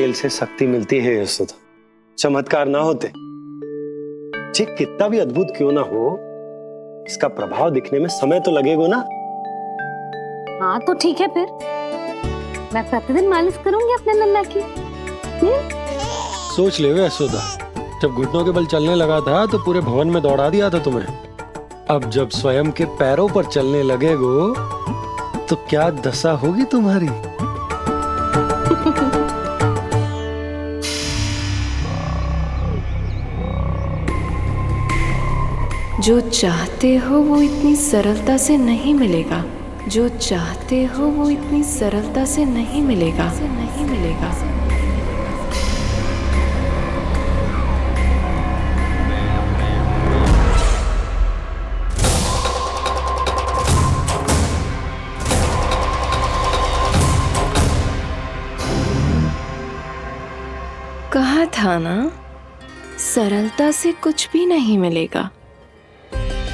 तेल से शक्ति मिलती है यशोदा, चमत्कार ना होते। जी कितना भी अद्भुत क्यों ना हो, इसका प्रभाव दिखने में समय तो लगेगा ना। हाँ तो ठीक है, फिर मैं प्रतिदिन मालिश करूंगी अपने नन्ना की। सोच ले यशोदा, जब घुटनों के बल चलने लगा था तो पूरे भवन में दौड़ा दिया था तुम्हें। अब जब स्वयं के पैरों पर चलने लगेगो तो क्या दशा होगी तुम्हारी। जो चाहते हो वो इतनी सरलता से नहीं मिलेगा, जो चाहते हो वो इतनी सरलता से नहीं मिलेगा, नहीं मिलेगा। कहा था ना, सरलता से कुछ भी नहीं मिलेगा।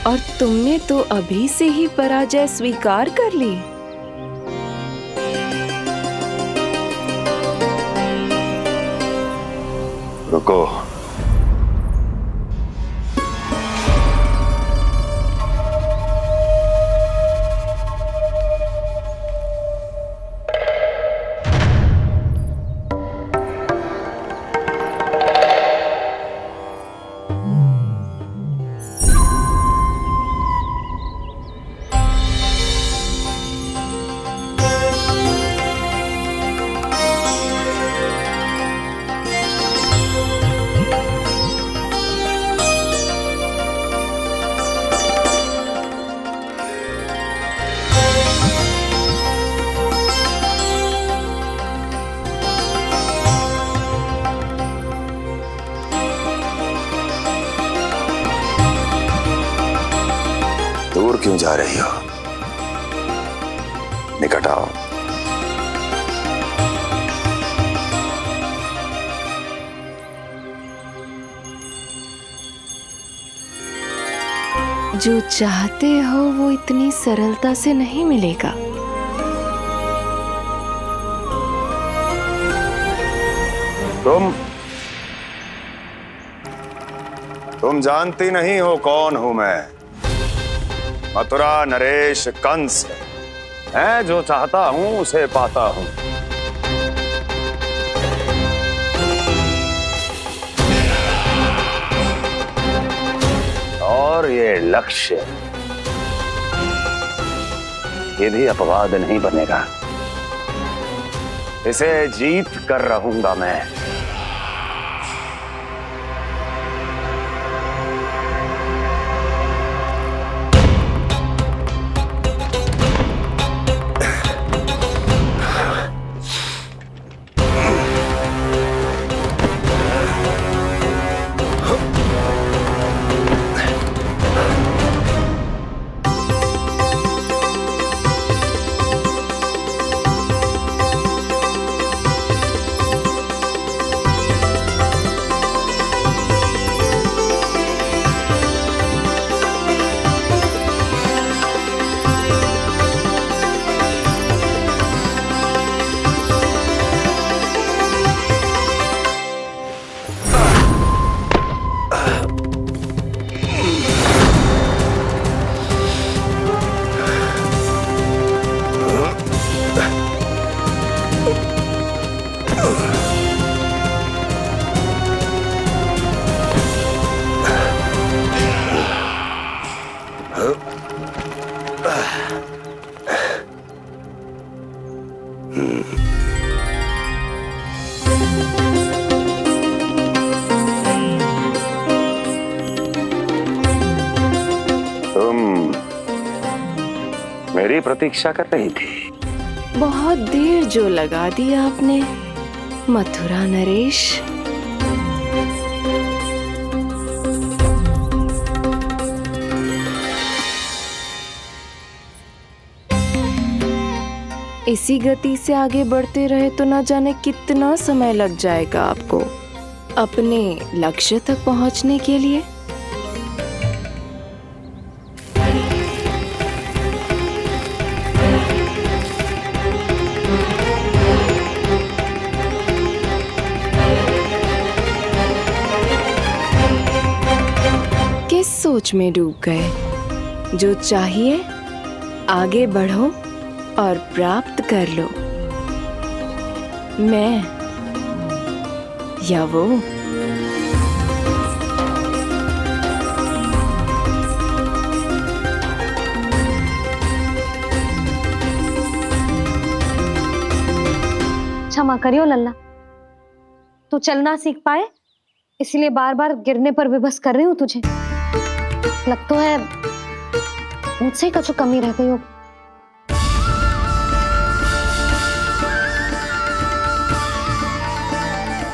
और तुमने तो अभी से ही पराजय स्वीकार कर ली। रुको, दूर क्यों जा रही हो? निकट आओ। जो चाहते हो वो इतनी सरलता से नहीं मिलेगा। तुम जानती नहीं हो कौन हूं मैं। मथुरा नरेश कंस है, जो चाहता हूं उसे पाता हूं। और ये लक्ष्य ये भी अपवाद नहीं बनेगा। इसे जीत कर रहूंगा मैं। मेरी प्रतीक्षा कर रही थी। बहुत देर जो लगा दी आपने मथुरा नरेश। इसी गति से आगे बढ़ते रहे तो ना जाने कितना समय लग जाएगा आपको अपने लक्ष्य तक पहुंचने के लिए। सोच में डूब गए। जो चाहिए आगे बढ़ो और प्राप्त कर लो। मैं या वो। क्षमा करियो लल्ला, तू चलना सीख पाए इसलिए बार बार गिरने पर विवश कर रही हूँ तुझे। लगता है मुझसे ही कुछ कमी रह गई हो।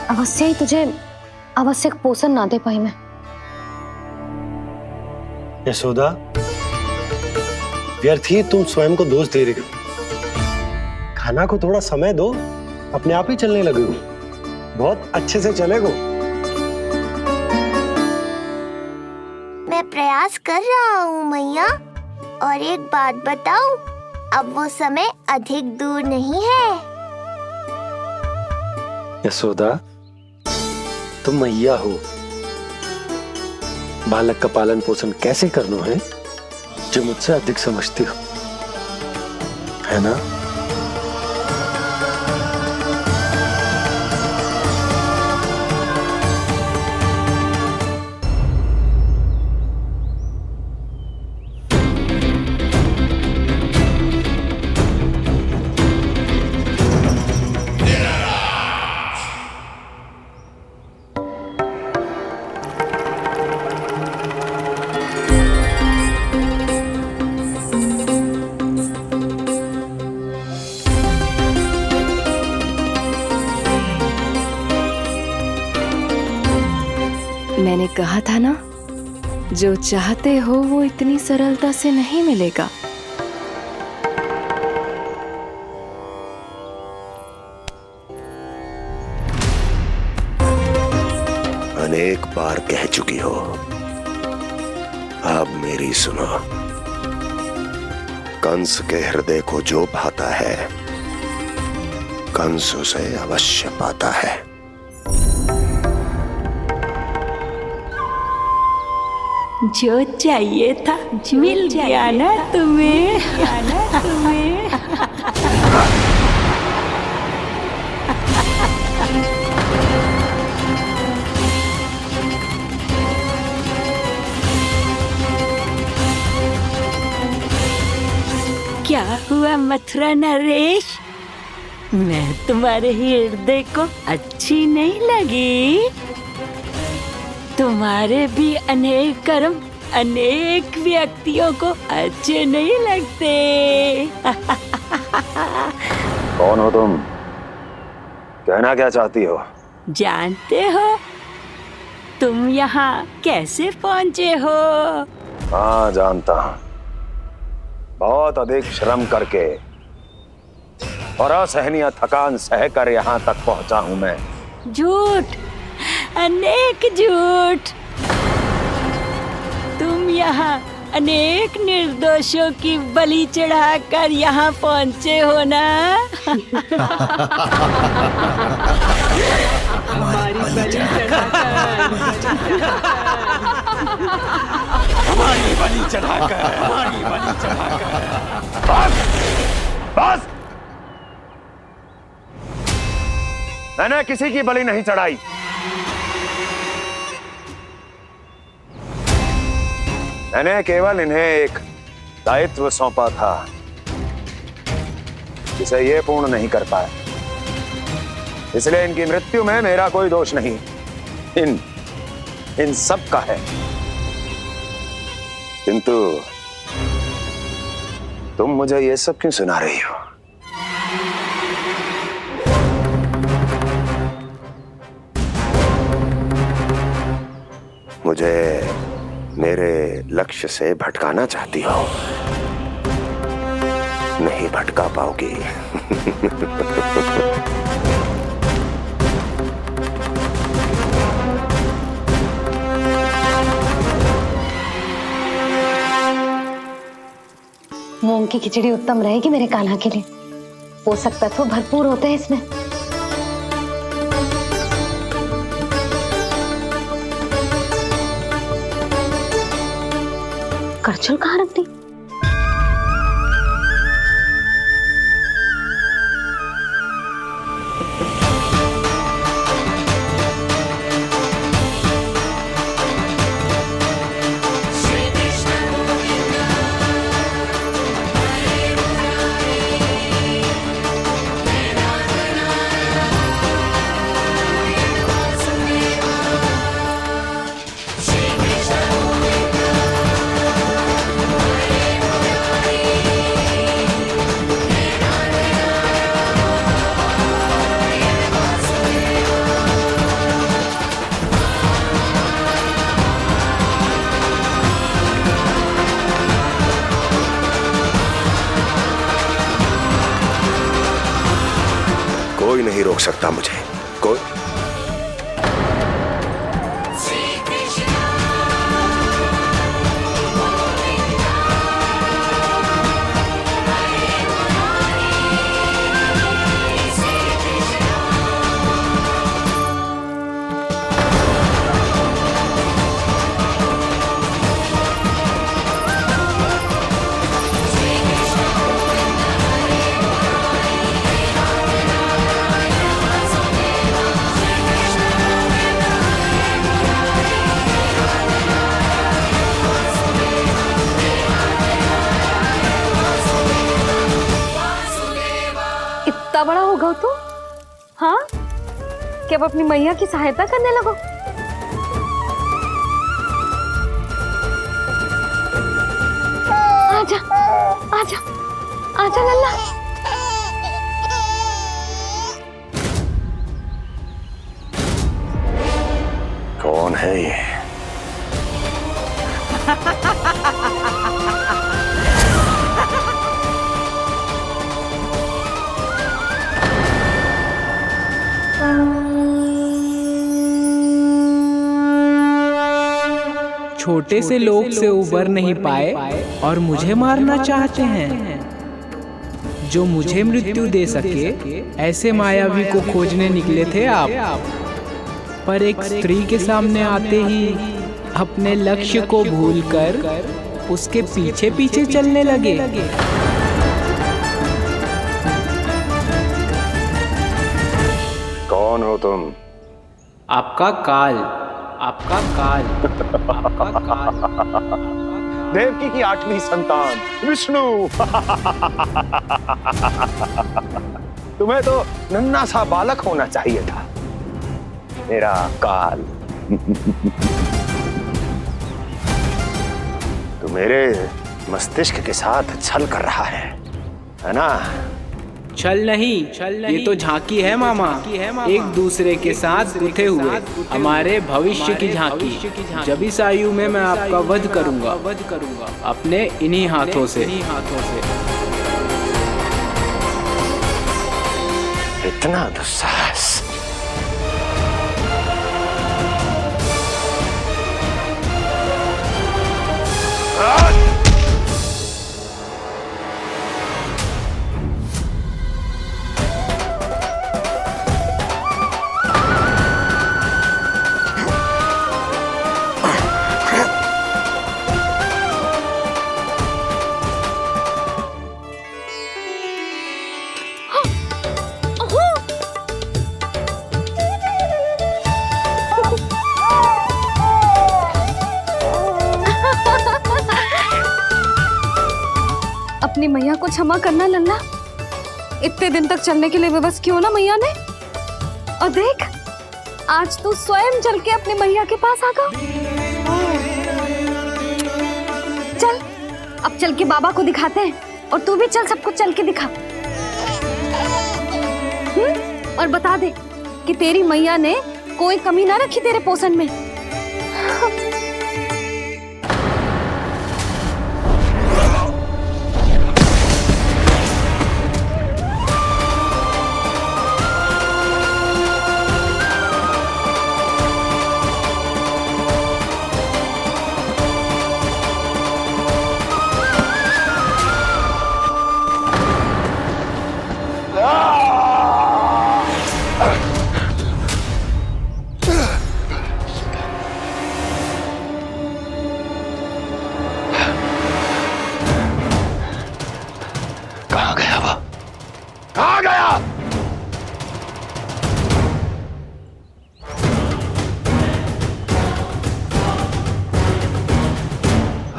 अवश्य ही तुझे आवश्यक पोषण ना दे पाई मैं। यशोदा, व्यर्थ ही तुम स्वयं को दोष दे रही हो। खाना को थोड़ा समय दो, अपने आप ही चलने लगेगो, बहुत अच्छे से चलेगो। मैं प्रयास कर रहा हूँ मैया। और एक बात बताऊं, अब वो समय अधिक दूर नहीं है। यशोदा, तुम मैया हो, बालक का पालन पोषण कैसे करना है जो मुझसे अधिक समझती हो, है ना? मैंने कहा था ना, जो चाहते हो वो इतनी सरलता से नहीं मिलेगा। अनेक बार कह चुकी हो, अब मेरी सुनो। कंस के हृदय को जो भाता है, कंस उसे अवश्य पाता है। जो चाहिए था मिल गया ना तुम्हें। क्या हुआ मथुरा नरेश, मैं तुम्हारे हृदय को अच्छी नहीं लगी? तुम्हारे भी अनेक कर्म अनेक व्यक्तियों को अच्छे नहीं लगते। कौन हो तुम? कहना क्या चाहती हो? जानते हो तुम यहाँ कैसे पहुँचे हो? हाँ, जानता हूँ। बहुत अधिक श्रम करके और असहनीय थकान सहकर यहाँ तक पहुँचा हूँ मैं। झूठ, अनेक झूठ। तुम यहाँ अनेक निर्दोषों की बलि चढ़ाकर यहाँ पहुँचे हो ना? हमारी बलि चढ़ाकर बस! मैंने किसी की बलि नहीं चढ़ाई। मैंने केवल इन्हें एक दायित्व सौंपा था जिसे ये पूर्ण नहीं कर पाए, इसलिए इनकी मृत्यु में मेरा कोई दोष नहीं, इन सब का है। किंतु तुम मुझे ये सब क्यों सुना रही हो? मुझे मेरे लक्ष्य से भटकाना चाहती हो? नहीं भटका पाओगी। मूंग की खिचड़ी उत्तम रहेगी मेरे कान्हा के लिए। पोषक तत्व भरपूर होते हैं इसमें। करछुल कहाँ रख दी? कोई नहीं रोक सकता मुझे, कोई। इतना बड़ा हो गया तू? हाँ, कि अब अपनी मैया की सहायता करने लगो? आजा, आजा, आजा लल्ला। कौन है ये? छोटे से लोग से उबर नहीं पाए और मुझे मारना चाहते हैं। जो मुझे मृत्यु दे सके ऐसे मायावी को खोजने निकले थे आप, पर एक स्त्री के सामने आते ही अपने लक्ष्य को भूलकर उसके पीछे पीछे चलने लगे। कौन हो तुम? आपका काल, आपका काल, आपका काल। देवकी की 8वीं संतान विष्णु। तुम्हें तो नन्हा सा बालक होना चाहिए था, मेरा काल। तू मेरे मस्तिष्क के साथ छल कर रहा है ना? छल नहीं, ये तो झांकी है मामा। एक दूसरे के साथ गुथे हुए हमारे भविष्य की झांकी। जब इस आयु में मैं आपका वध करूंगा अपने इन्हीं हाथों से। इतना दुस्साहस! अपनी मैया को क्षमा करना लल्ला। इतने दिन तक चलने के लिए विवश क्यों ना मैया ने। और देख, आज तू स्वयं चल के अपनी मैया के पास आ गया। चल, अब चल के बाबा को दिखाते हैं। और तू भी चल, सबको चल के दिखा। और बता दे कि तेरी मैया ने कोई कमी ना रखी तेरे पोषण में।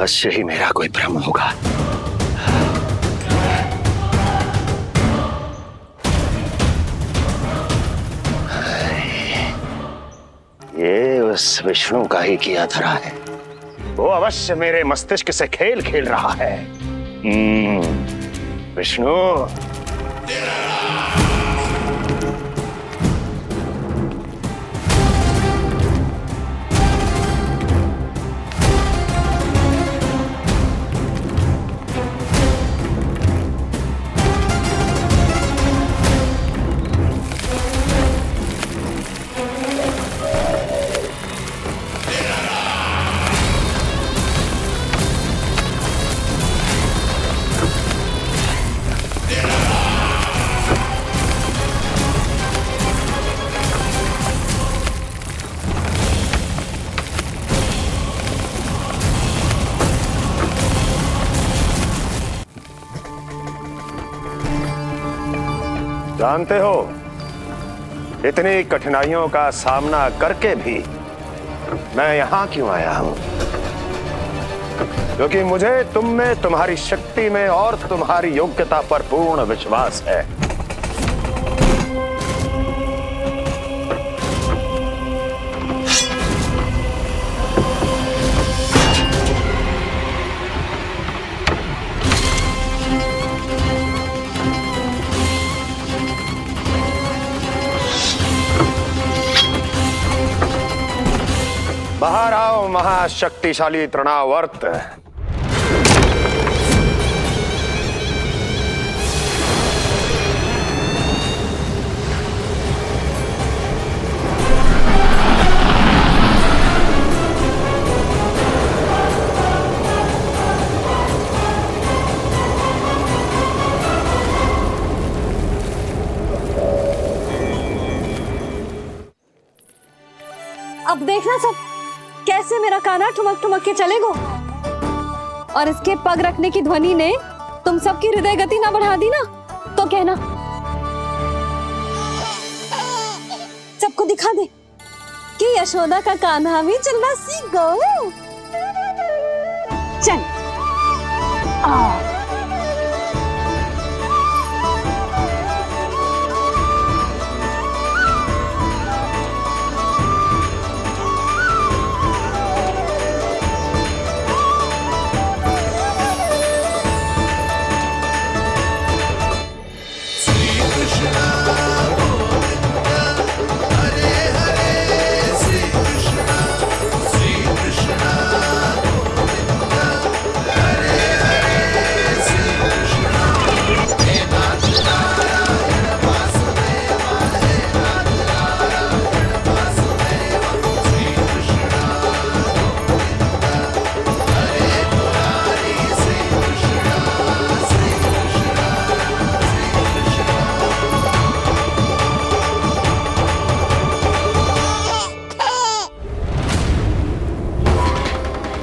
अवश्य ही मेरा कोई भ्रम होगा। ये उस विष्णु का ही किया धरा है। वो अवश्य मेरे मस्तिष्क से खेल खेल रहा है। विष्णु, जानते हो इतनी कठिनाइयों का सामना करके भी मैं यहां क्यों आया हूं? क्योंकि मुझे तुम में, तुम्हारी शक्ति में और तुम्हारी योग्यता पर पूर्ण विश्वास है। बाहर आओ महाशक्तिशाली तृणावर्त। अब देखना सब कैसे मेरा कान्हा ठुमक ठुमक के चलेगो, और इसके पग रखने की ध्वनि ने तुम सबकी हृदय गति ना बढ़ा दी ना, तो कहना। सबको दिखा दे कि यशोदा का कान्हा भी चलना सीख गो। चल आ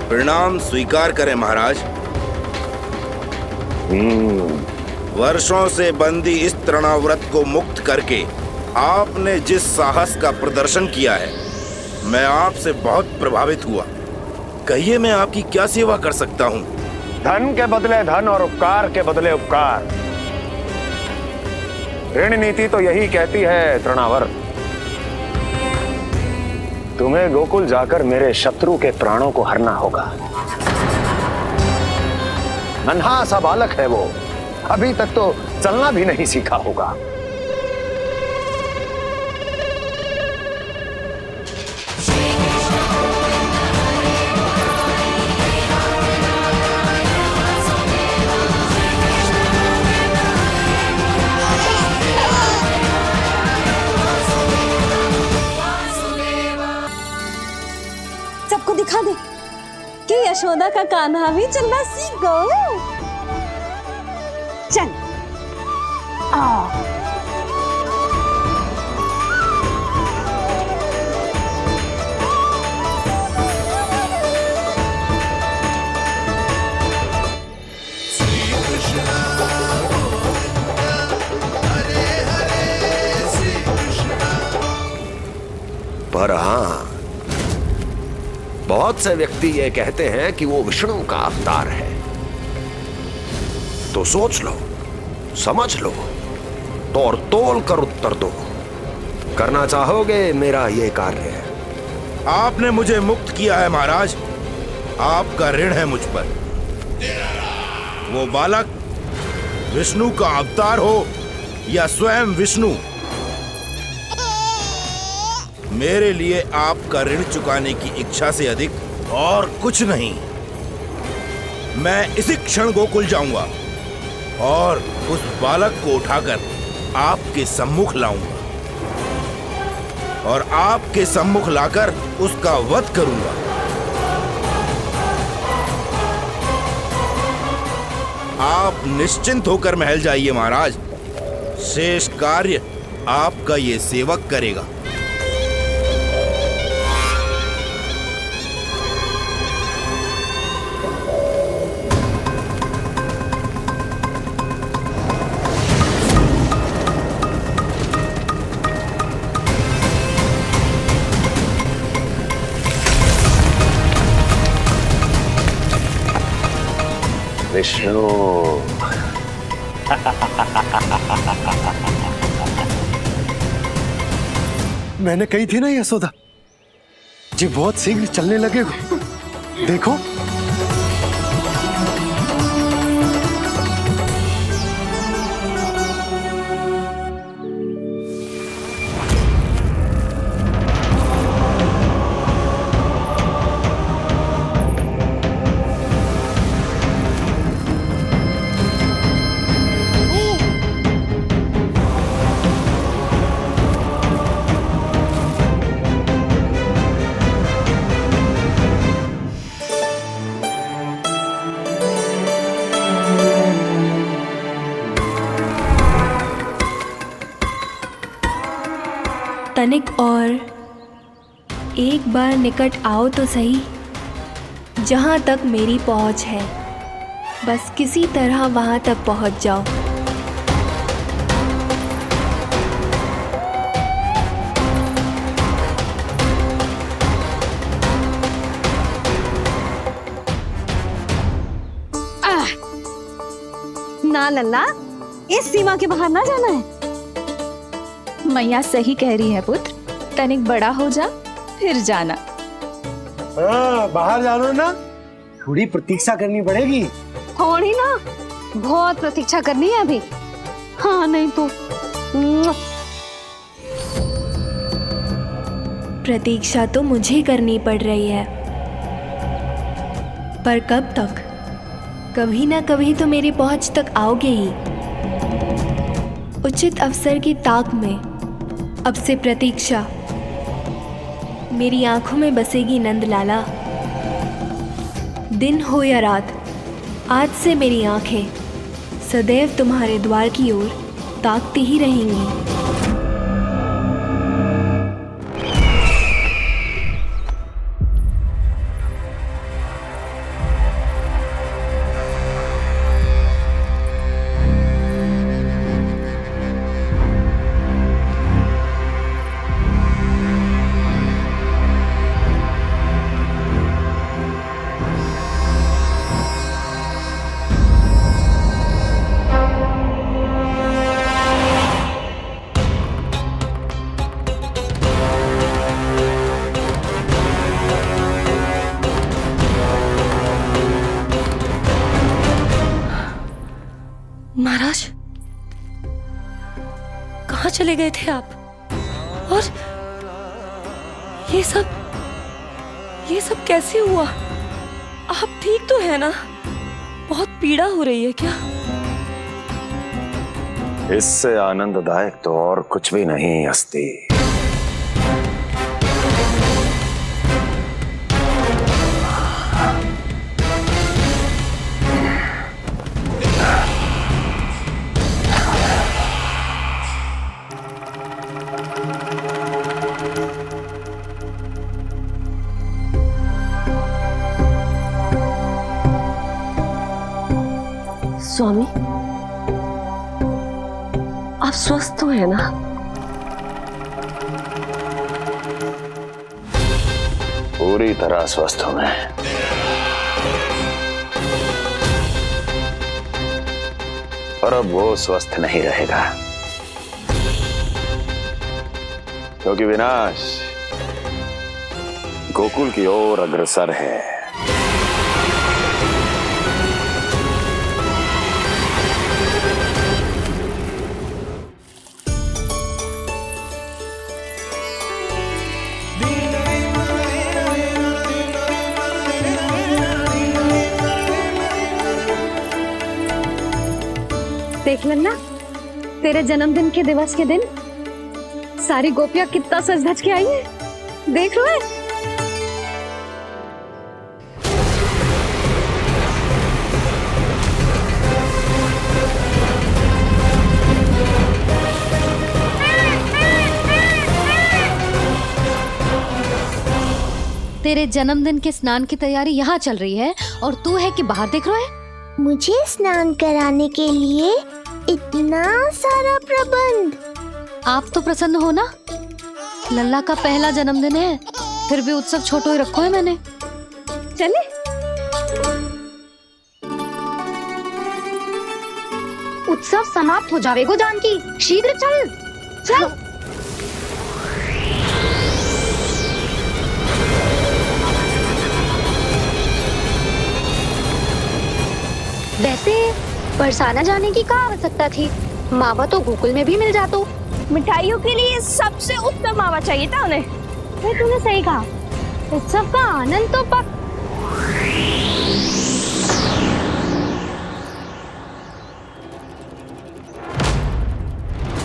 परिणाम स्वीकार करें महाराज। वर्षों से बंदी इस तृणाव्रत को मुक्त करके आपने जिस साहस का प्रदर्शन किया है, मैं आपसे बहुत प्रभावित हुआ। कहिए मैं आपकी क्या सेवा कर सकता हूँ? धन के बदले धन और उपकार के बदले उपकार, ऋण नीति तो यही कहती है तृणावर्त। तुम्हें गोकुल जाकर मेरे शत्रु के प्राणों को हरना होगा। नन्हा सा बालक है वो, अभी तक तो चलना भी नहीं सीखा होगा। सबको दिखा दे कि यशोदा का कान्हा भी चलना सीख गो। चल आ पर हाँ, बहुत से व्यक्ति ये कहते हैं कि वो विष्णु का अवतार है। तो सोच लो, समझ लो, तोड़ तोल कर उत्तर दो। करना चाहोगे मेरा ये कार्य? आपने मुझे मुक्त किया है महाराज, आपका ऋण है मुझ पर। वो बालक विष्णु का अवतार हो या स्वयं विष्णु, मेरे लिए आपका ऋण चुकाने की इच्छा से अधिक और कुछ नहीं। मैं इसी क्षण गोकुल जाऊंगा और उस बालक को उठाकर आपके सम्मुख लाऊंगा और आपके सम्मुख लाकर उसका वध करूंगा। आप निश्चिंत होकर महल जाइए महाराज, शेष कार्य आपका ये सेवक करेगा। विष्णु, मैंने कही थी ना यशोदा जी, बहुत शीघ्र चलने लगे। देखो तनिक और एक बार निकट आओ तो सही, जहाँ तक मेरी पहुँच है, बस किसी तरह वहाँ तक पहुँच जाओ। ना लल्ला, इस सीमा के बाहर ना जाना है। मैया सही कह रही है पुत्र, तनिक बड़ा हो जा फिर जाना। हाँ, बाहर जानो ना, थोड़ी प्रतीक्षा करनी पड़ेगी। थोड़ी ना, बहुत प्रतीक्षा करनी है अभी। हाँ नहीं तो। प्रतीक्षा तो मुझे करनी पड़ रही है, पर कब तक? कभी ना कभी तो मेरी पहुंच तक आओगे ही। उचित अवसर की ताक में अब से प्रतीक्षा मेरी आंखों में बसेगी नंदलाला। दिन हो या रात, आज से मेरी आंखें सदैव तुम्हारे द्वार की ओर ताकती ही रहेंगी। महाराज, कहाँ चले गए थे आप? और ये सब कैसे हुआ? आप ठीक तो है ना? बहुत पीड़ा हो रही है क्या? इससे आनंददायक तो और कुछ भी नहीं हस्ती। स्वामी, आप स्वस्थ तो है ना? पूरी तरह स्वस्थ हूं मैं। और अब वो स्वस्थ नहीं रहेगा, क्योंकि विनाश गोकुल की ओर अग्रसर है। देख लन्ना, तेरे जन्मदिन के दिवस के दिन सारी गोपियां कितना सज धज के आई हैं। देख लो है। तेरे जन्मदिन के स्नान की तैयारी यहाँ चल रही है और तू है कि बाहर देख रहा है। मुझे स्नान कराने के लिए इतना सारा प्रबंध। आप तो प्रसन्न हो ना, लल्ला का पहला जन्मदिन है, फिर भी उत्सव छोटो ही रखो है मैंने। चले उत्सव समाप्त हो जाएगा जानकी, शीघ्र चल चल। वैसे बरसाना जाने की क्या आवश्यकता थी, मावा तो गोकुल में भी मिल जातो। मिठाइयों के लिए सबसे उत्तम मावा चाहिए था उन्हें। तूने सही कहा, उत्सव का आनंद तो पक।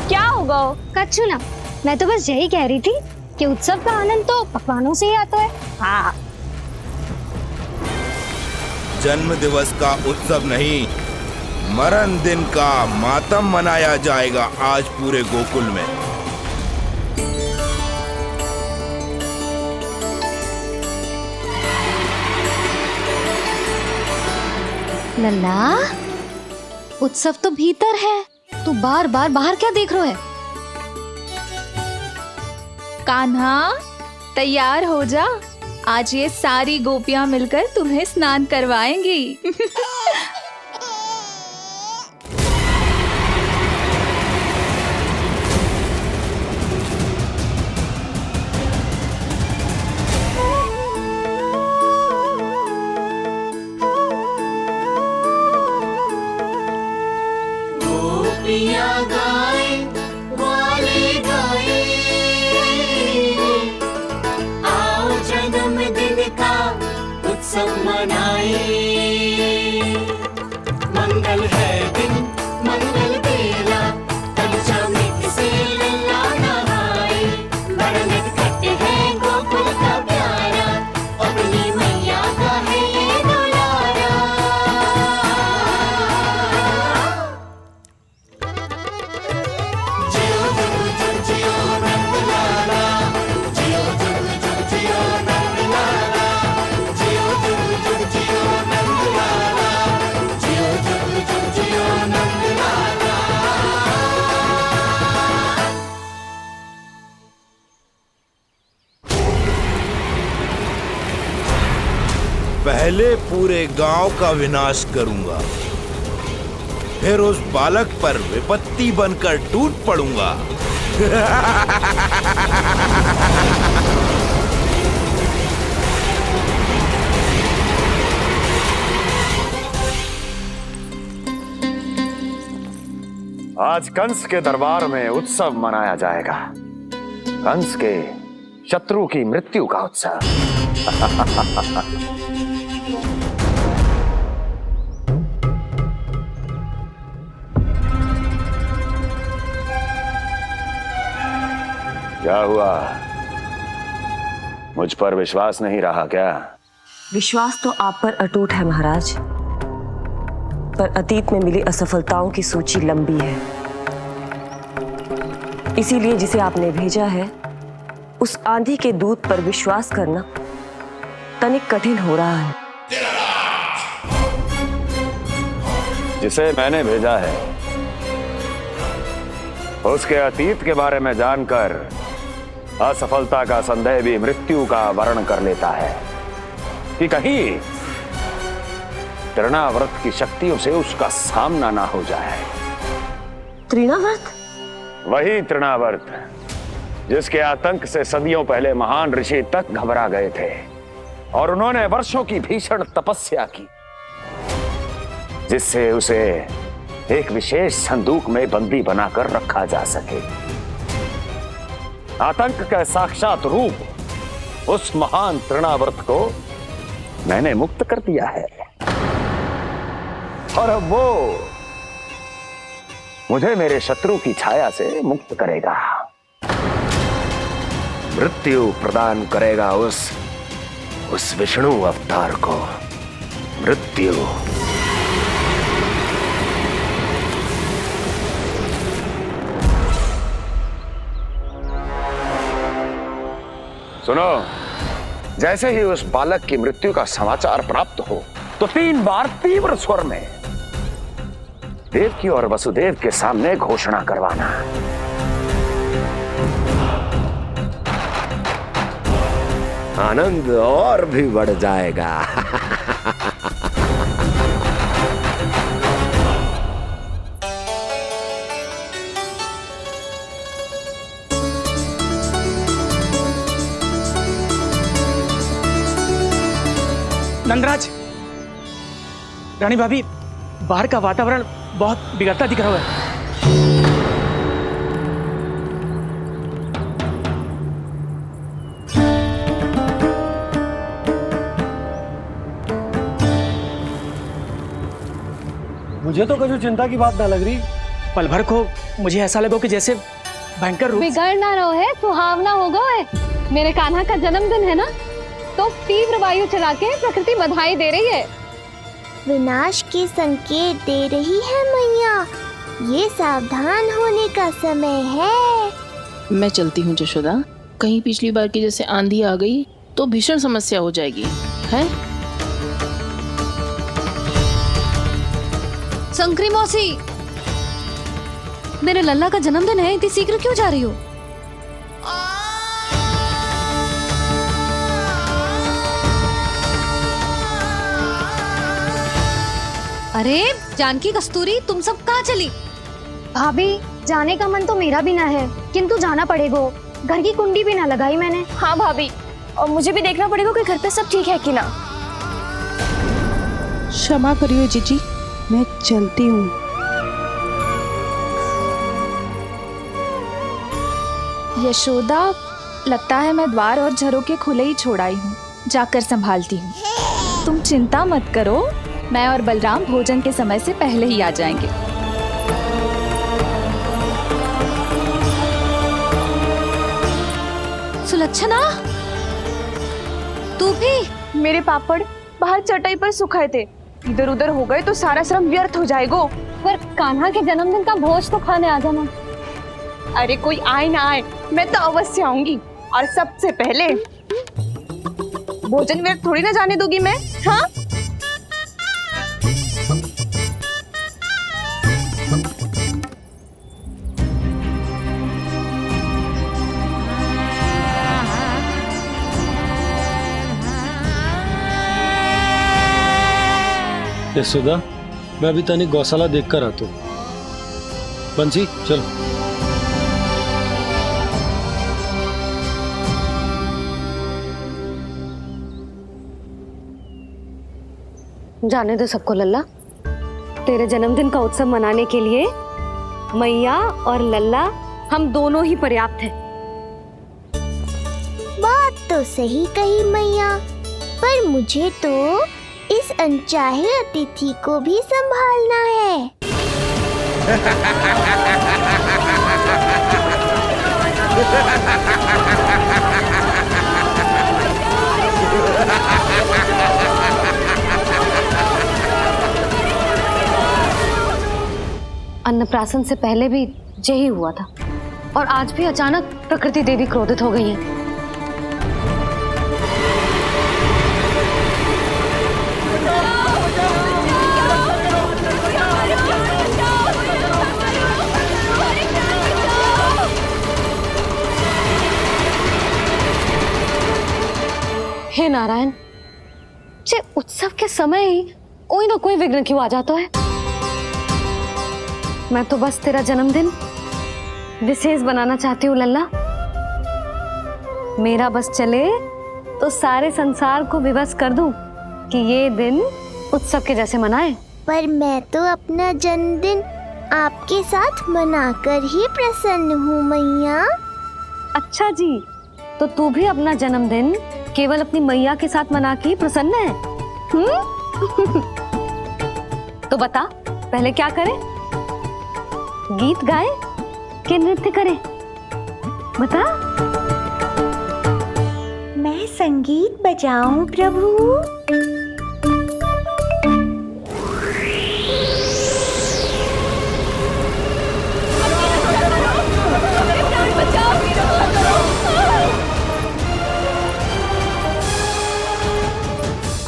क्या होगा कच्चू ना, मैं तो बस यही कह रही थी कि उत्सव का आनंद तो पकवानों से ही आता है। हाँ, जन्म दिवस का उत्सव नहीं, मरण दिन का मातम मनाया जाएगा आज पूरे गोकुल में। लल्ला, उत्सव तो भीतर है, तू बार बार बाहर क्या देख रहा है। कान्हा, तैयार हो जा, आज ये सारी गोपियां मिलकर तुम्हें स्नान करवाएंगी। गोपियां गाए वाले गाए, आओ जन्मदिन का उत्सव मनाए। मंगल है दिन मंगल बेला, पंचामृत से लल्ला नहाए। बड़ा नटखट है गोकुल का प्यारा, अपनी मैया का है ये दुलारा। जियो जुग जुग जियो नंदलाला, जियो जुग जुग जियो नंदलाला, जियो जुग जुग जियो नंदलाला, जियो जुग जुग जियो नंदलाला। पहले पूरे गांव का विनाश करूंगा, फिर उस बालक पर विपत्ति बनकर टूट पड़ूंगा। आज कंस के दरबार में उत्सव मनाया जाएगा, कंस के शत्रु की मृत्यु का उत्सव। क्या हुआ, मुझ पर विश्वास नहीं रहा क्या? विश्वास तो आप पर अटूट है महाराज, पर अतीत में मिली असफलताओं की सूची लंबी है। इसीलिए जिसे आपने भेजा है उस आंधी के दूत पर विश्वास करना तनिक कठिन हो रहा है। जिसे मैंने भेजा है उसके अतीत के बारे में जानकर असफलता का संदेह भी मृत्यु का वर्ण कर लेता है कि कहीं तृणाव्रत की शक्तियों से उसका सामना ना हो जाए। तृणाव्रत? वही तृणाव्रत जिसके आतंक से सदियों पहले महान ऋषि तक घबरा गए थे और उन्होंने वर्षों की भीषण तपस्या की, जिससे उसे एक विशेष संदूक में बंदी बनाकर रखा जा सके। आतंक का साक्षात रूप उस महान तृणाव्रत को मैंने मुक्त कर दिया है और अब वो मुझे मेरे शत्रु की छाया से मुक्त करेगा, मृत्यु प्रदान करेगा उस विष्णु अवतार को मृत्यु। सुनो, जैसे ही उस बालक की मृत्यु का समाचार प्राप्त हो तो 3 बार तीव्र स्वर में देवकी और वसुदेव के सामने घोषणा करवाना। आनंद और भी बढ़ जाएगा। नंदराज, रानी भाभी, बाहर का वातावरण बहुत बिगड़ता दिख रहा है। मुझे तो कुछ चिंता की बात ना लग रही। पल भर को मुझे ऐसा लगा कि जैसे भयंकर रूप। बिगड़ ना रहो है, सुहावना होगा है। मेरे कान्हा का जन्मदिन है ना, तो तीव्र वायु चला के प्रकृति बधाई दे रही है। विनाश के संकेत दे रही है मैया, ये सावधान होने का समय है। मैं चलती हूँ जशोदा, कहीं पिछली बार की जैसे आंधी आ गई तो भीषण समस्या हो जाएगी, है? शंकरी मौसी, मेरे लल्ला का जन्मदिन है, इतनी शीघ्र क्यों जा रही हो? अरे जानकी, कस्तूरी, तुम सब कहाँ चली? भाभी, जाने का मन तो मेरा भी ना है, किंतु जाना पड़ेगा। घर की कुंडी भी ना लगाई मैंने। हाँ भाभी, और मुझे भी देखना पड़ेगा कि घर पे सब ठीक है कि ना। क्षमा करिए जीजी, मैं चलती हूँ। यशोदा, लगता है मैं द्वार और झरोके खुले ही छोड़ आई हूँ, जाकर संभालती हूँ। तुम चिंता मत करो, मैं और बलराम भोजन के समय से पहले ही आ जाएंगे। सुलक्षणा, तू भी? मेरे पापड़ बाहर चटाई पर सुखाए थे, इधर उधर हो गए तो सारा श्रम व्यर्थ हो जाएगा। पर कान्हा के जन्मदिन का भोज तो खाने आ जाना। अरे कोई आए ना आए, मैं तो अवश्य आऊंगी, और सबसे पहले भोजन व्यर्थ थोड़ी ना जाने दूंगी मैं। हाँ, यशोदा, मैं अभी तनिक गौशाला देखकर आता हूँ। बंसी, चलो। जाने दो सबको लल्ला, तेरे जन्मदिन का उत्सव मनाने के लिए मैया और लल्ला हम दोनों ही पर्याप्त हैं। बात तो सही कही मैया, पर मुझे तो इस अनचाहे अतिथि को भी संभालना है। अन्नप्राशन से पहले भी यही हुआ था, और आज भी अचानक प्रकृति देवी क्रोधित हो गई है। हे नारायण, जे उत्सव के समय ही कोई ना कोई विघ्न क्यों आ जाता है। मैं तो बस तेरा जन्मदिन विशेष बनाना चाहती हूँ लल्ला। मेरा बस चले तो सारे संसार को विवश कर दूं कि ये दिन उत्सव के जैसे मनाए। पर मैं तो अपना जन्मदिन आपके साथ मनाकर ही प्रसन्न हूँ मैया। अच्छा जी, तो तू भी अपना जन्मदिन केवल अपनी मैया के साथ मना के ही प्रसन्न है? तो बता, पहले क्या करें? गीत गाए कि नृत्य करें? बता। मैं संगीत बजाऊं प्रभु?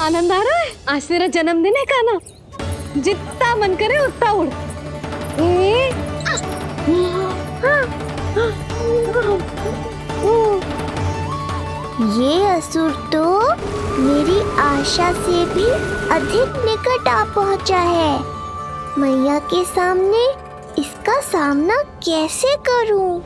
आनंद आ रहा है? आज तेरा जन्मदिन है कान्हा, जितना मन करे उतना उड़। ये असुर तो मेरी आशा से भी अधिक निकट आ पहुंचा है। मैया के सामने इसका सामना कैसे करूं?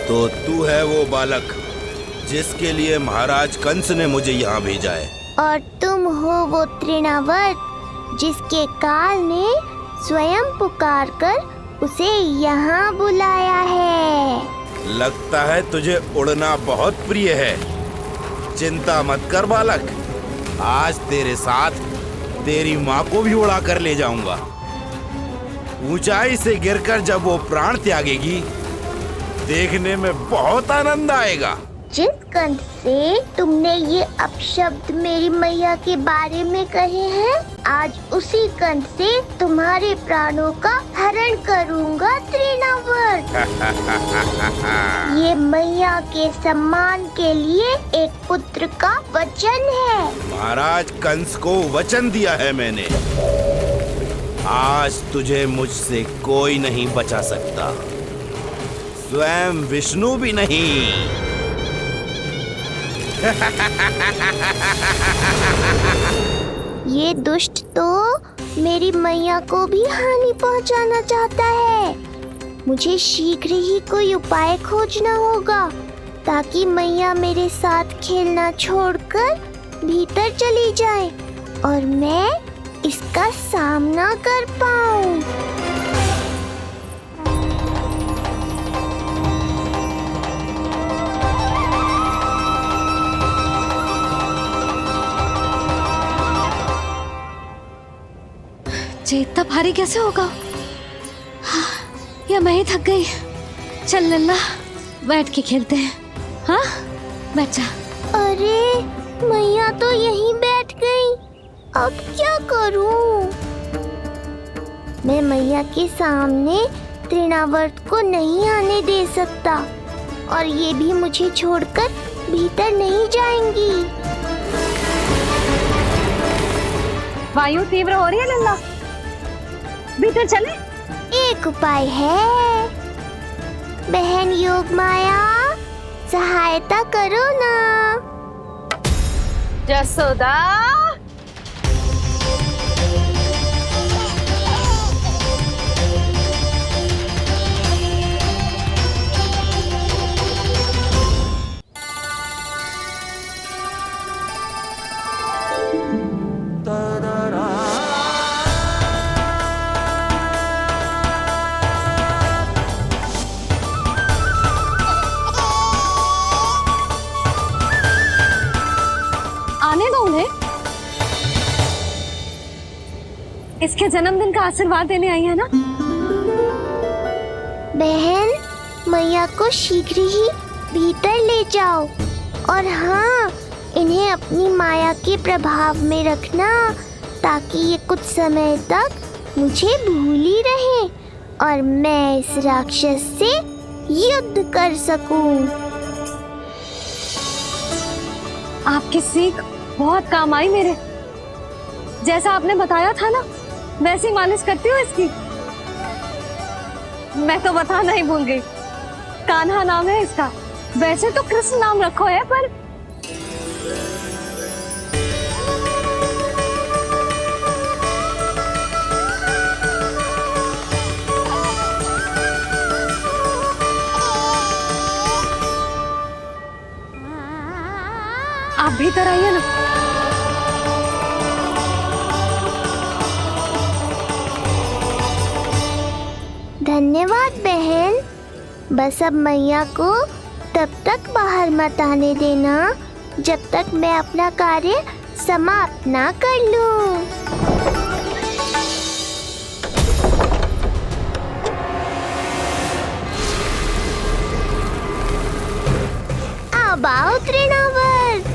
तो तू है वो बालक जिसके लिए महाराज कंस ने मुझे यहाँ भेजा है। और तुम हो वो तृणावर्त जिसके काल ने स्वयं पुकारकर उसे यहाँ बुलाया है। लगता है तुझे उड़ना बहुत प्रिय है। चिंता मत कर बालक, आज तेरे साथ तेरी माँ को भी उड़ा कर ले जाऊंगा। ऊंचाई से गिरकर जब वो प्राण त्यागेगी, देखने में बहुत आनंद आएगा। जिस कंठ से तुमने ये अपशब्द मेरी मैया के बारे में कहे हैं, आज उसी कंठ से तुम्हारे प्राणों का हरण करूंगा तृणावर्त। ये मैया के सम्मान के लिए एक पुत्र का वचन है। महाराज कंस को वचन दिया है मैंने। आज तुझे मुझसे कोई नहीं बचा सकता, स्वयं विष्णु भी नहीं। ये दुष्ट तो मेरी मैया को भी हानि पहुंचाना चाहता है। मुझे शीघ्र ही कोई उपाय खोजना होगा ताकि मैया मेरे साथ खेलना छोड़कर भीतर चली जाए और मैं इसका सामना कर पाऊं। इतना भारी कैसे होगा? हाँ, या मैं ही थक गई। चल लल्ला, बैठ के खेलते हैं। हाँ, बैठ जा। अरे मैया तो यहीं बैठ गई, अब क्या करूं? मैं मैया के सामने तृणावर्त को नहीं आने दे सकता और ये भी मुझे छोड़कर भीतर नहीं जाएंगी। वायु तीव्र हो रही है लल्ला, भीतर चले। एक उपाय है, बहन योग माया, सहायता करो ना। जसोदा, da da da इसके जन्मदिन का आशीर्वाद देने आई है ना? बहन, मैया को शीघ्र ही भीतर ले जाओ और हाँ, इन्हें अपनी माया के प्रभाव में रखना ताकि ये कुछ समय तक मुझे भूली रहे और मैं इस राक्षस से युद्ध कर सकूं। आपकी सीख बहुत काम आई मेरे। जैसा आपने बताया था ना, वैसी मालिश करती हूँ इसकी। मैं तो बताना ही भूल गई, कान्हा नाम है इसका। वैसे तो कृष्ण नाम रखो है, पर आप भीतर आइए ना। धन्यवाद बहन। बस अब मैया को तब तक बाहर मत आने देना जब तक मैं अपना कार्य समाप्त ना कर लूं। अब आओ तृणावर।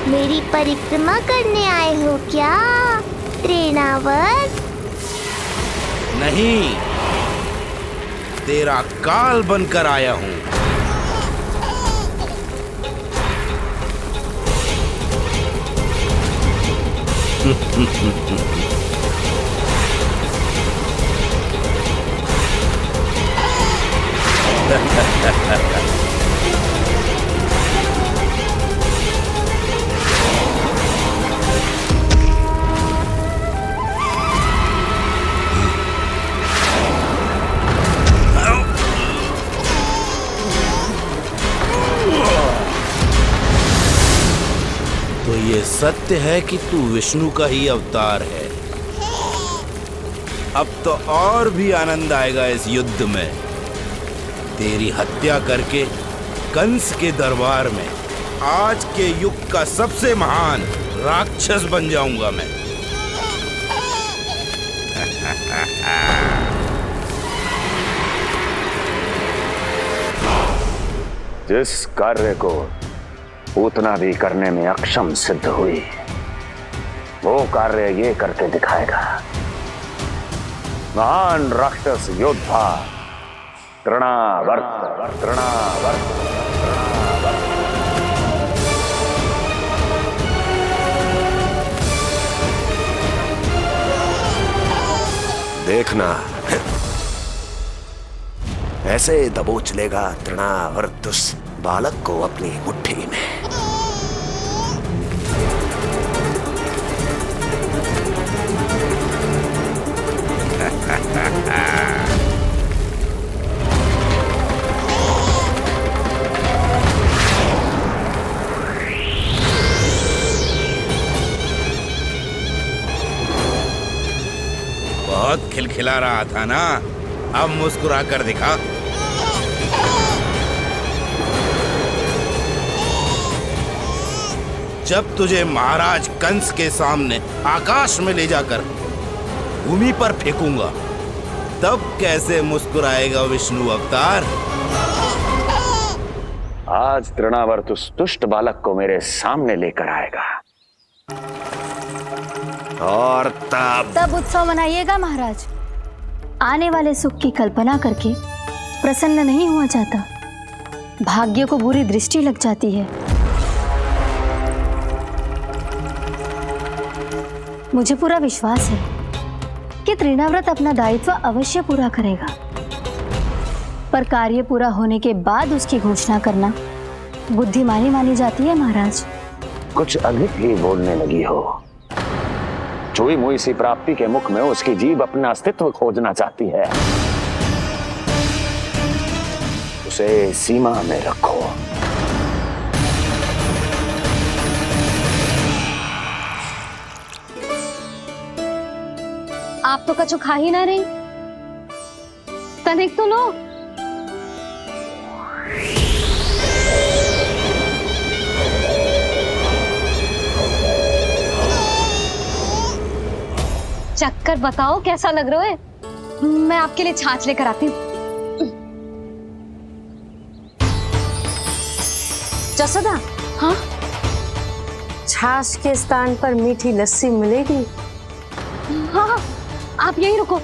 मेरी परिक्रमा करने आए हो क्या तृणावर? नहीं, तेरा काल बनकर आया हूँ। तो ये सत्य है कि तू विष्णु का ही अवतार है। अब तो और भी आनंद आएगा इस युद्ध में। तेरी हत्या करके कंस के दरबार में आज के युग का सबसे महान राक्षस बन जाऊंगा मैं। जिस कार्य को उतना भी करने में अक्षम सिद्ध हुई, वो कार्य ये करके दिखाएगा। महान राक्षस योद्धा तृणावर्त। देखना, ऐसे दबोच लेगा तृणावर्त उस बालक को अपनी मुट्ठी में। बहुत खिलखिला रहा था ना, अब मुस्कुरा कर दिखा। जब तुझे महाराज कंस के सामने आकाश में ले जाकर भूमि पर फेंकूंगा, तब कैसे मुस्कुराएगा विष्णु अवतार? आज तृणावर्त उस दुष्ट बालक को मेरे सामने लेकर आएगा और तब उत्सव मनाइएगा महाराज। आने वाले सुख की कल्पना करके प्रसन्न नहीं हुआ जाता, भाग्य को बुरी दृष्टि लग जाती है। मुझे पूरा विश्वास है कि तृणाव्रत अपना दायित्व अवश्य पूरा करेगा, पर कार्य पूरा होने के बाद उसकी घोषणा करना बुद्धिमानी मानी जाती है महाराज। कुछ अधिक ही बोलने लगी हो। चुई मुई सी प्राप्ति के मुख में उसकी जीभ अपना अस्तित्व खोजना चाहती है। उसे सीमा में रखो। आप तो कछु खा ही ना रही, तनिक तो लो। चक्कर बताओ कैसा लग रहा है? मैं आपके लिए छाछ लेकर आती हूँ। जसोदा, हाँ? छाछ के स्थान पर मीठी लस्सी मिलेगी। हाँ हाँ, आप यहीं रुको,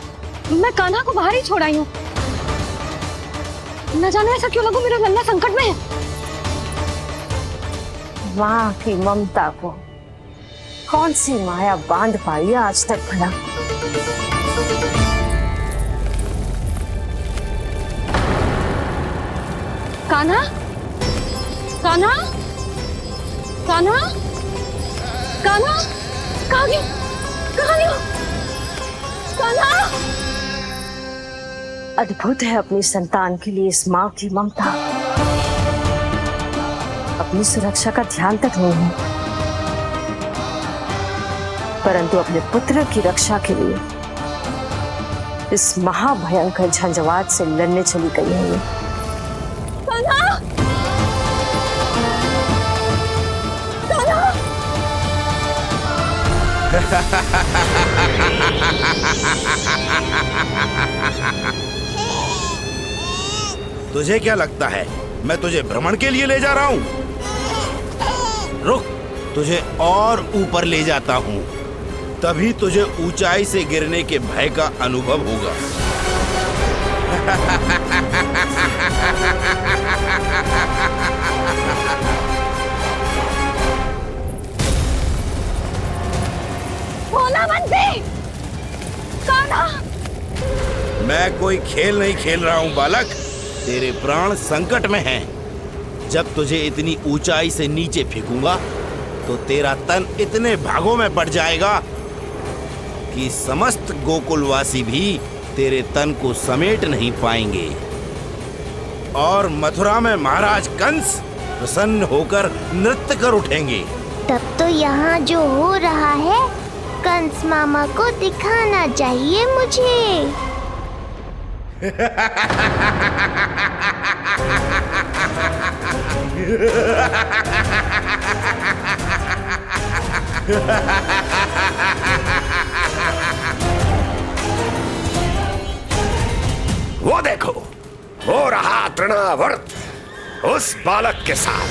मैं कान्हा को बाहर ही छोड़ आई हूँ। न जाने ऐसा क्यों लगो मेरा लल्ला संकट में है। माँ की ममता को कौन सी माया बांध पाई आज तक भला। कान्हा, कान्हा, कान्हा, कान्हा, कहाँ गई? कहाँ गई? कान्हा! अद्भुत है अपनी संतान के लिए इस माँ की ममता। अपनी सुरक्षा का ध्यान तक नहीं है, परंतु अपने पुत्र की रक्षा के लिए इस महाभयंकर झंझावात से लड़ने चली गई है ये। कान्हा! कान्हा! तुझे क्या लगता है मैं तुझे भ्रमण के लिए ले जा रहा हूँ? रुक, तुझे और ऊपर ले जाता हूँ, तभी तुझे ऊंचाई से गिरने के भय का अनुभव होगा। भोला बंसी! कान्हा! मैं कोई खेल नहीं खेल रहा हूँ बालक, तेरे प्राण संकट में हैं। जब तुझे इतनी ऊंचाई से नीचे फेंकूंगा तो तेरा तन इतने भागों में पड़ जाएगा कि समस्त गोकुलवासी भी तेरे तन को समेट नहीं पाएंगे और मथुरा में महाराज कंस प्रसन्न होकर नृत्य कर उठेंगे। तब तो यहाँ जो हो रहा है कंस मामा को दिखाना चाहिए मुझे। वो देखो, हो रहा तृणावर्त उस बालक के साथ।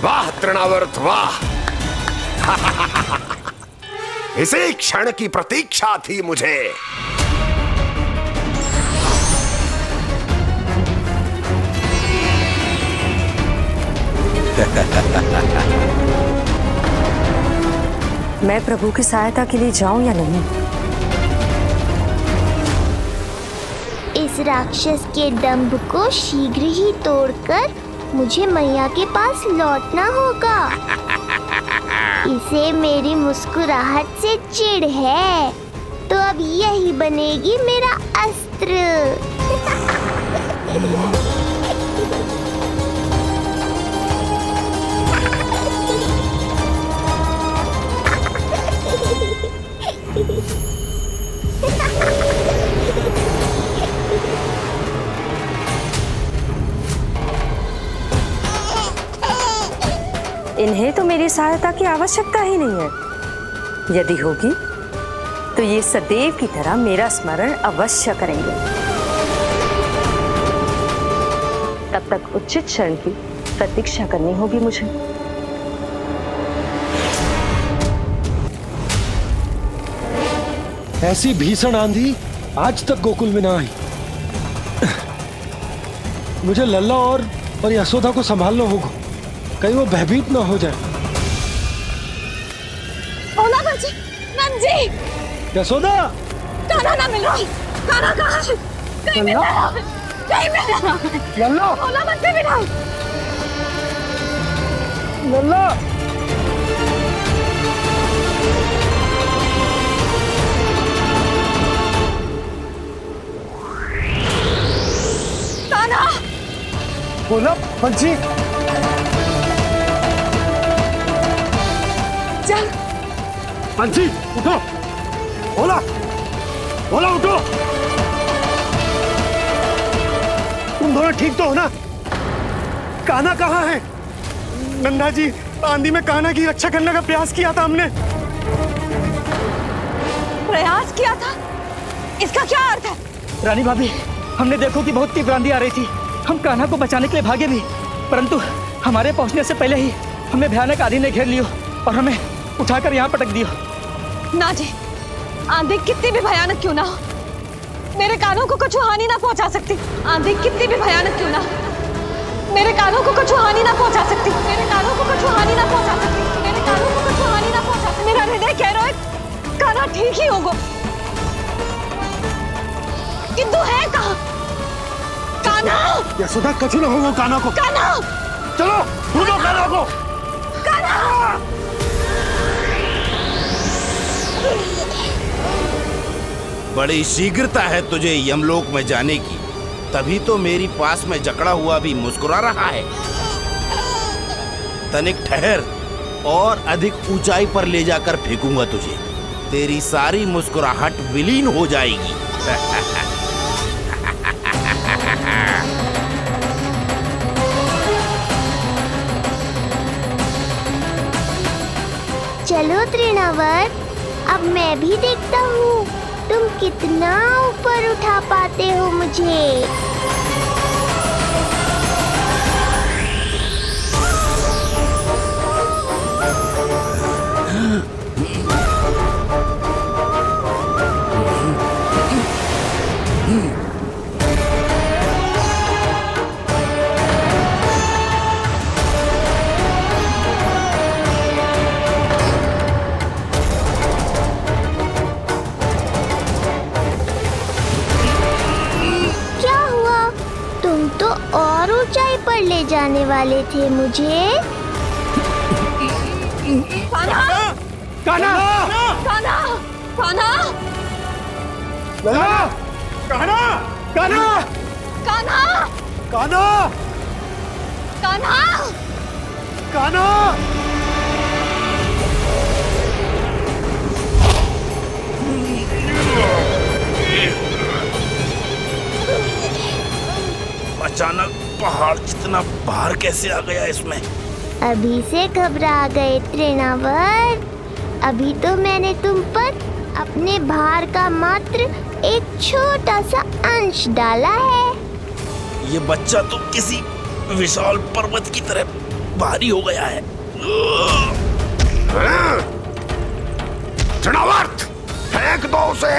वाह तृणावर्त वाह! इसी क्षण की प्रतीक्षा थी मुझे। मैं प्रभु की सहायता के लिए जाऊं या नहीं? इस राक्षस के दंभ को शीघ्र ही तोड़कर मुझे मैया के पास लौटना होगा। इसे मेरी मुस्कुराहट से चिढ़ है, तो अब यही बनेगी मेरा अस्त्र। इन्हें तो मेरी सहायता की आवश्यकता ही नहीं है। यदि होगी तो ये सदैव की तरह मेरा स्मरण अवश्य करेंगे। तब तक उचित क्षण की प्रतीक्षा करनी होगी मुझे। ऐसी भीषण आंधी आज तक गोकुल में ना आई। मुझे लल्ला और यशोदा को संभालना होगा, कहीं वो भयभीत ना हो जाए। भोला बंसी, नंजी! यशोदा! कान्हा ना मिल रहा, कान्हा कहाँ है? कहीं मिल रहा है, कहीं मिल रहा है। लल्ला! भोला बंसी मिला। लल्ला! बोला बंसी। चल बंसी उठो, बोला बोला उठो। तुम दोनों ठीक तो हो ना? कान्हा कहाँ है? नंदा जी, आंधी में कान्हा की रक्षा करने का प्रयास किया था हमने। प्रयास किया था? इसका क्या अर्थ है? रानी भाभी, हमने देखो कि बहुत तीव्र आंधी आ रही थी। हम कान्हा को बचाने के लिए भागे भी, परंतु हमारे पहुंचने से पहले ही हमें भयानक आंधी ने घेर लियो और हमें उठाकर यहाँ पटक दियो। ना जी, आंधी कितनी भी भयानक क्यों ना हो, मेरे कानों को कुछ हानि ना पहुंचा सकती। आंधी कितनी भी भयानक क्यों ना हो, मेरे कानों को कुछ हानि ना पहुंचा सकती। मेरे कानों को कुछ हानि ना पहुंचा सकती। मेरे कानों को कुछ हानि ना पहुंचा सकती। मेरा हृदय कह रहा है कान्हा ठीक ही होगा, किंतु है कहाँ कान्हा? यशोदा कछु ना होगा कान्हा को। कान्हा, चलो ढूंढो कान्हा को। कान्हा! बड़ी शीघ्रता है तुझे यमलोक में जाने की, तभी तो मेरी पास में जकड़ा हुआ भी मुस्कुरा रहा है। तनिक ठहर, और अधिक ऊंचाई पर ले जाकर फेंकूंगा तुझे। तेरी सारी मुस्कुराहट विलीन हो जाएगी। चलो तृणावर्त, अब मैं भी देखता हूँ तुम कितना ऊपर उठा पाते हो मुझे। और ऊंचाई पर ले जाने वाले थे मुझे। कान्हा! कान्हा! कान्हा! कान्हा! कान्हा! कान्हा! कान्हा! कान्हा! कान्हा! कान्हा! कान्हा! अचानक पहाड़ जितना भार कैसे आ गया इसमें? अभी से घबरा गए तृणावर्त। अभी तो मैंने तुम पर अपने भार का मात्र एक छोटा सा अंश डाला है। ये बच्चा तो किसी विशाल पर्वत की तरह भारी हो गया है। तृणावर्त, फेंक दो उसे।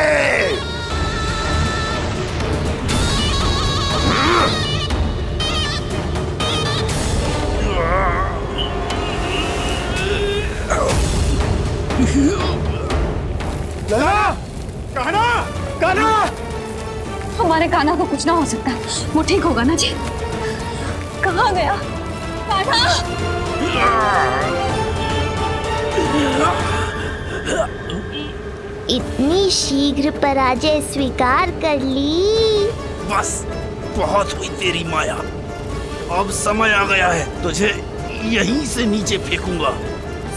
कान्हा! कान्हा! हमारे कान्हा को कुछ ना हो सकता, वो ठीक होगा ना जी? कहाँ गया कान्हा? इतनी शीघ्र पराजय स्वीकार कर ली। बस बहुत हुई तेरी माया। अब समय आ गया है, तुझे यहीं से नीचे फेंकूंगा।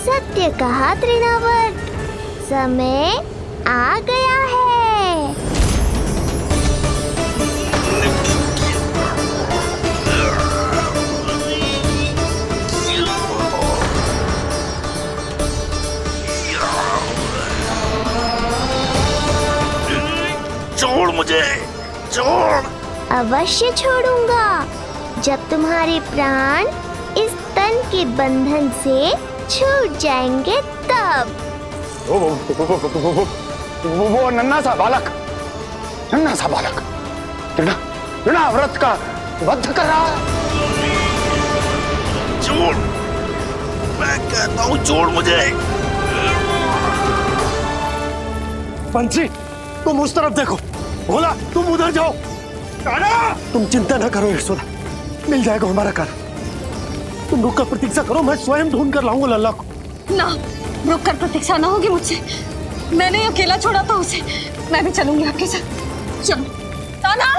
सत्य कहा तृणावर्त, समय आ गया है। छोड़ मुझे, छोड़। अवश्य छोड़ूंगा, जब तुम्हारे प्राण इस तन के बंधन से छूट जाएंगे तब। वो नन्हा सा बालक, नन्हा सा बालक तृणावर्त का वध कर रहा है। छोड़, मैं कहता हूँ छोड़ मुझे। पंछी, तुम उस तरफ देखो। भोला, तुम उधर जाओ। कान्हा! तुम चिंता न करो यशोदा, मिल जाएगा हमारा कान्हा। तुम रुक कर प्रतीक्षा करो, मैं स्वयं ढूंढ कर लाऊंगा लल्ला को। ना, रुक कर प्रतीक्षा ना होगी मुझसे। मैंने अकेला छोड़ा था उसे, मैं भी चलूंगी आपके साथ। चलो कान्हा!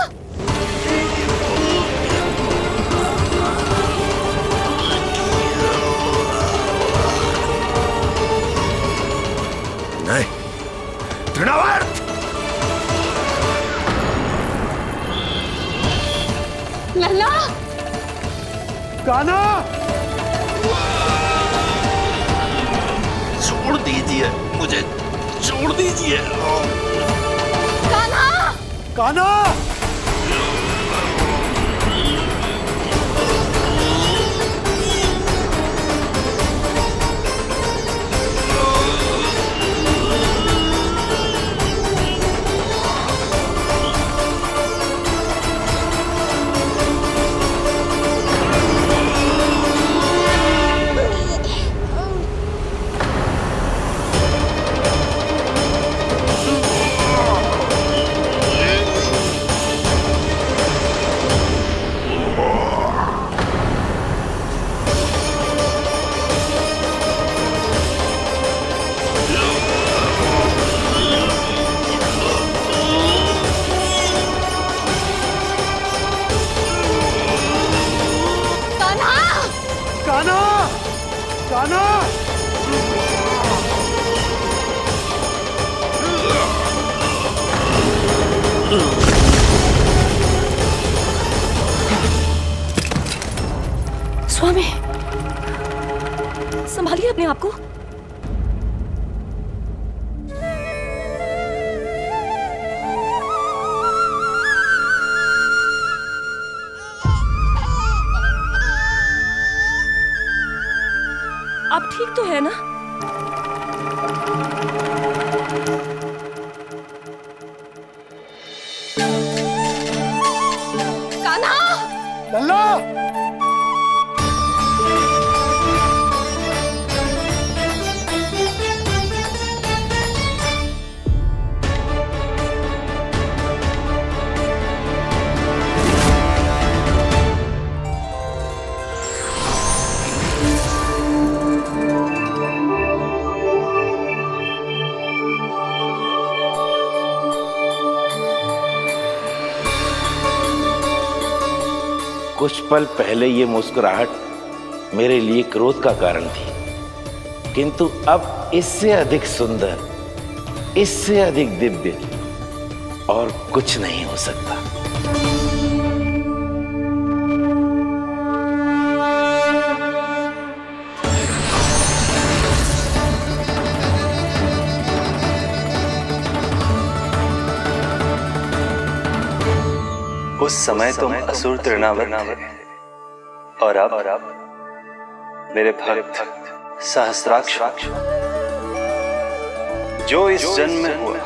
छोड़ दीजिए। कान्हा! कान्हा! स्वामी, संभालिए अपने आप को। आप ठीक तो है ना? कान्हा! लल्ला! कुछ पल पहले ये मुस्कुराहट मेरे लिए क्रोध का कारण थी, किंतु अब इससे अधिक सुंदर, इससे अधिक दिव्य और कुछ नहीं हो सकता। उस समय तुम असुर तृणावर थे और अब मेरे भक्त सहस्राक्ष। जो इस जन्म में हुआ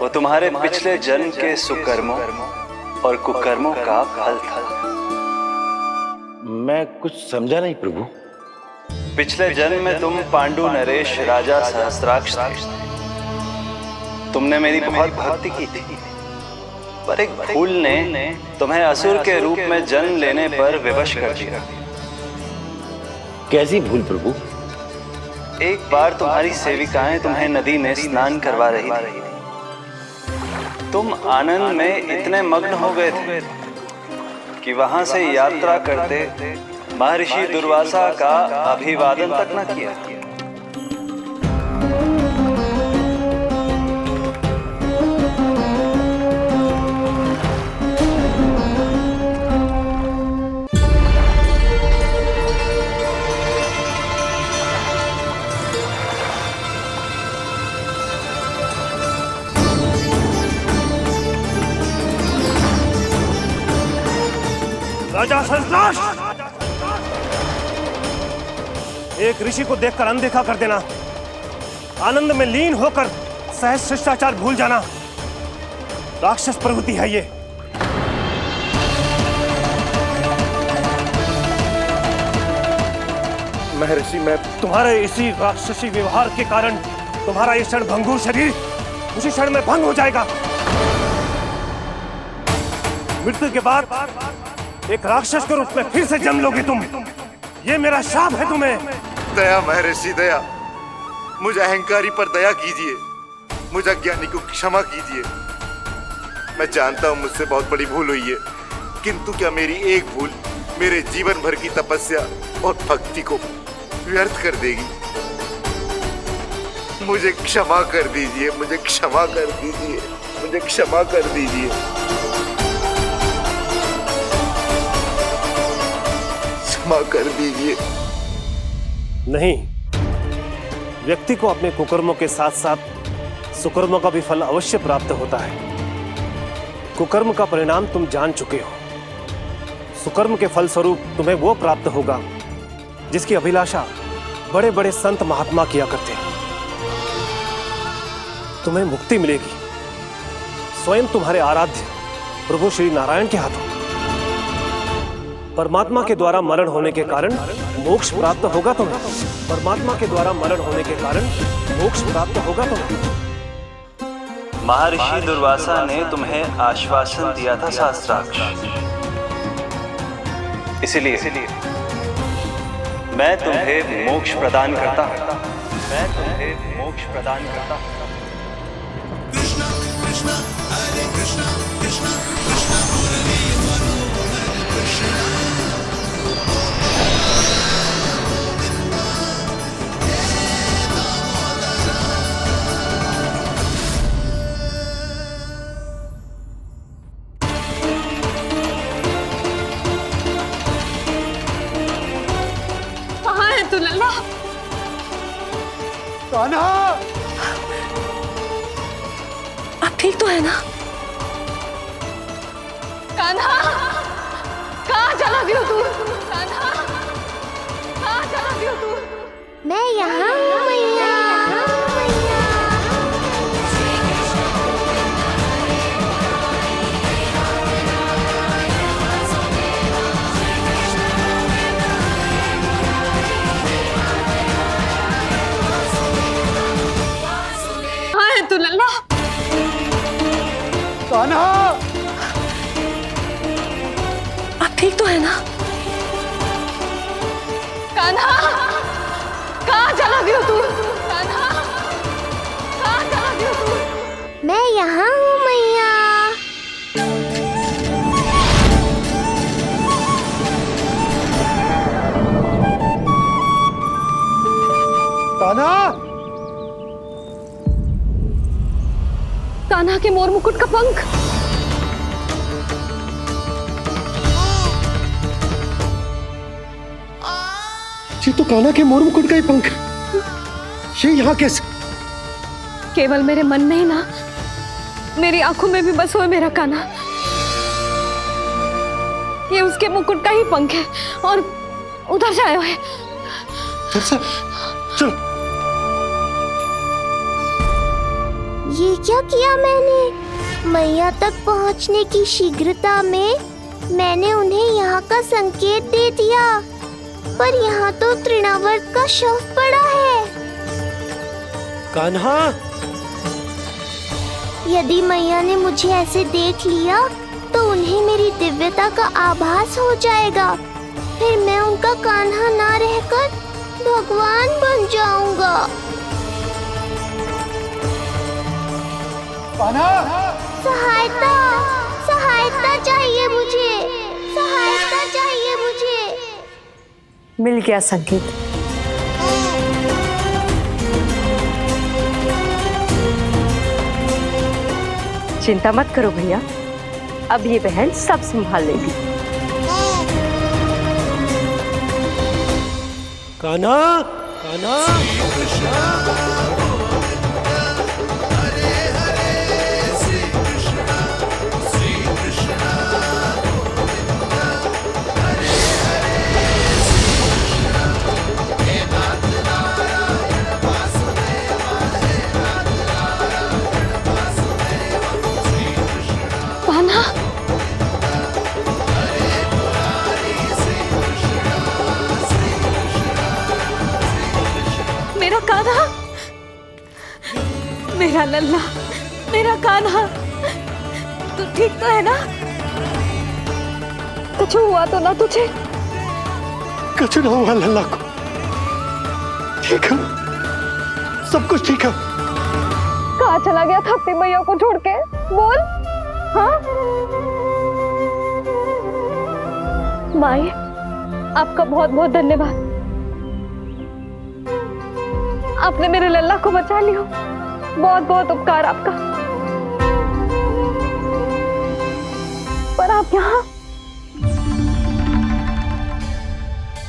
वो तुम्हारे पिछले जन्म के सुकर्मों और कुकर्मों का फल था। मैं कुछ समझा नहीं प्रभु। पिछले जन्म में तुम पांडु नरेश राजा सहस्राक्ष थे। तुमने मेरी बहुत भक्ति की थी, पर एक भूल ने तुम्हें असुर के रूप में जन्म लेने पर विवश कर दिया। कैसी भूल प्रभु? एक बार तुम्हारी सेविकाएं तुम्हें नदी में स्नान करवा रही थी। तुम आनंद में इतने मग्न हो गए थे कि वहां से यात्रा करते महर्षि दुर्वासा का अभिवादन तक न किया। राजा सहस्राक्ष, एक ऋषि को देखकर अनदेखा कर देना, आनंद में लीन होकर सहज शिष्टाचार भूल जाना, राक्षस प्रवृत्ति है ये। महर्षि, मैं तुम्हारे इसी राक्षसी व्यवहार के कारण तुम्हारा ये क्षण भंगुर शरीर उसी क्षण में भंग हो जाएगा। मृत्यु के बाद एक राक्षस के रूप में फिर से जन्म लोगे तुम। ये मेरा शाप है तुम्हें। दया महर्षि, दया। मुझ अहंकारी पर दया कीजिए, मुझ अज्ञानी को क्षमा कीजिए। मैं जानता हूँ मुझसे बहुत बड़ी भूल हुई है, किंतु क्या मेरी एक भूल मेरे जीवन भर की तपस्या और भक्ति को व्यर्थ कर देगी? मुझे क्षमा कर दीजिए, मुझे क्षमा कर दीजिए, मुझे क्षमा कर दीजिए। क्षमा कर दीजिए। नहीं, व्यक्ति को अपने कुकर्मों के साथ साथ सुकर्म का भी फल अवश्य प्राप्त होता है। कुकर्म का परिणाम तुम जान चुके हो। सुकर्म के फल स्वरूप तुम्हें वो प्राप्त होगा जिसकी अभिलाषा बड़े बड़े संत महात्मा किया करते हैं। तुम्हें मुक्ति मिलेगी स्वयं तुम्हारे आराध्य प्रभु श्री नारायण के हाथों। परमात्मा के द्वारा मरण होने के कारण मोक्ष प्राप्त होगा तुम्हें। परमात्मा के द्वारा मरण होने के कारण मोक्ष प्राप्त होगा तुम्हें। महर्षि दुर्वासा ने तुम्हें आश्वासन दिया था शास्त्राक्ष, इसलिए मैं तुम्हें मोक्ष प्रदान करता हूं। मैं तुम्हें मोक्ष प्रदान करता हूं। कृष्णा कृष्णा हरे कृष्णा कृष्णा कृष्णा मुरली मनोहर कृष्णा। कहाँ है तू लल्ला? कान्हा, आप ठीक तो है ना? कान्हा, कहाँ चला गया तू? कान्हा, कहाँ चला गया तू? मैं यहाँ हूँ मैया। कहाँ है तू लल्ला? कान्हा, आप ठीक तो है ना? कान्हा, कहाँ चला गया तू? कान्हा, कहाँ चला गया तू? मैं यहाँ हूँ मैया। कान्हा, कान्हा के मोर मुकुट का पंख। ये तो कान्हा के मोर मुकुट का ही पंख। ये यहाँ कैसे? केवल मेरे मन में ही ना, मेरी आंखों में भी बस हो मेरा कान्हा। ये उसके मुकुट का ही पंख है और उधर से आया है। चलो। ये क्या किया मैंने? मैया तक पहुंचने की शीघ्रता में मैंने उन्हें यहाँ का संकेत दे दिया, पर यहाँ तो तृणावर्त का शव पड़ा है। कान्हा, यदि मैया ने मुझे ऐसे देख लिया तो उन्हें मेरी दिव्यता का आभास हो जाएगा। फिर मैं उनका कान्हा ना रहकर भगवान बन जाऊंगा। सहायता, सहायता चाहिए मुझे, सहायता चाहिए मुझे। मिल गया संकेत। चिंता मत करो भैया, अब ये बहन सब संभाल लेगी। कान्हा, कान्हा, कान्हा, मेरा कान्हा, मेरा लल्ला, मेरा कान्हा, तू ठीक तो है ना? कुछ हुआ तो ना तुझे? कुछ ना हुआ लल्ला को। ठीक है, सब कुछ ठीक है। कहाँ चला गया था अपनी मैया को छोड़ के? बोल। हाँ माई, आपका बहुत बहुत धन्यवाद। आपने मेरे लल्ला को बचा लिया, बहुत बहुत उपकार आपका। पर आप यहाँ?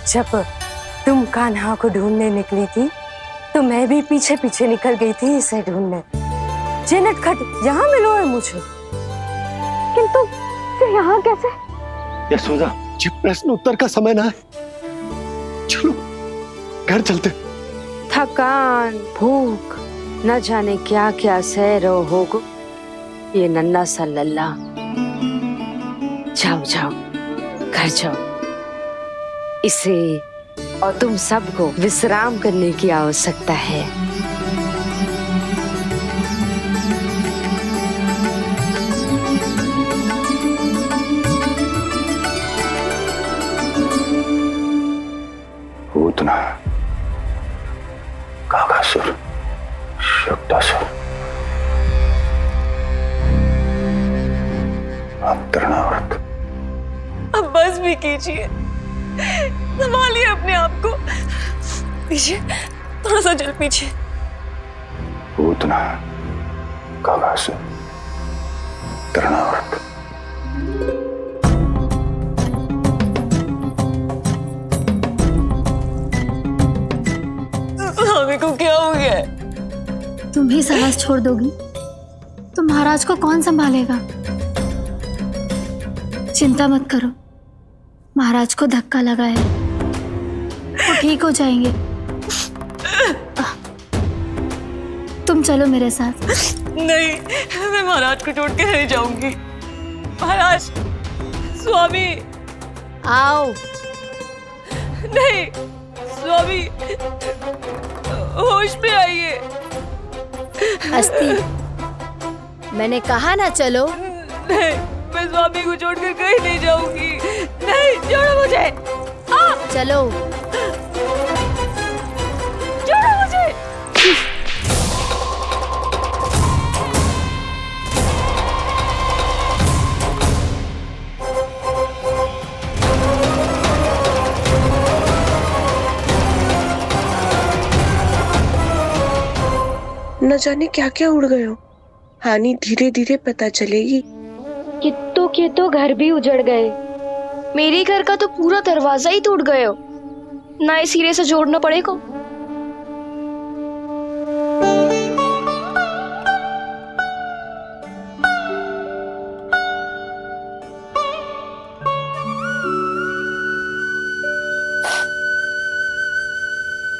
जब तुम कान्हा को ढूंढने निकली थी तो मैं भी पीछे पीछे निकल गई थी इसे ढूंढने। ये नटखट यहाँ मिलो है मुझे। किंतु ये यहाँ कैसे? यशोदा, ये प्रश्न उत्तर का समय ना है। चलो घर चलते। थकान, भूख, न जाने क्या क्या सह रहो होगो ये नन्ना सा लल्ला। जाओ जाओ, घर जाओ। इसे और तुम सबको विश्राम करने की आवश्यकता है। पूतना, काकासुर, शक्तासुर, अब तृणाव्रत। अब बस भी कीजिए, संभालिए अपने आप को। पीछे, थोड़ा सा चल पीछे। पूतना, काकासुर, तृणाव्रत। स्वामी को क्या हो गया है? तुम भी साहस छोड़ दोगी तो महाराज को कौन संभालेगा? चिंता मत करो, महाराज को धक्का लगा है, वो ठीक हो जाएंगे। तुम चलो मेरे साथ। नहीं, मैं महाराज को छोड़ के नहीं जाऊंगी। महाराज, स्वामी, आओ। नहीं, स्वामी, होश में आइए। अस्ति, मैंने कहा ना चलो। नहीं, मैं स्वामी को छोड़कर कहीं नहीं जाऊंगी। नहीं, छोड़ो मुझे। चलो, छोड़ो मुझे। न जाने क्या क्या उड़ गए हो। हानि धीरे धीरे पता चलेगी। कित्तों के तो घर भी उजड़ गए। मेरे घर का तो पूरा दरवाजा ही टूट गए हो। नए सिरे से जोड़ना पड़ेगा।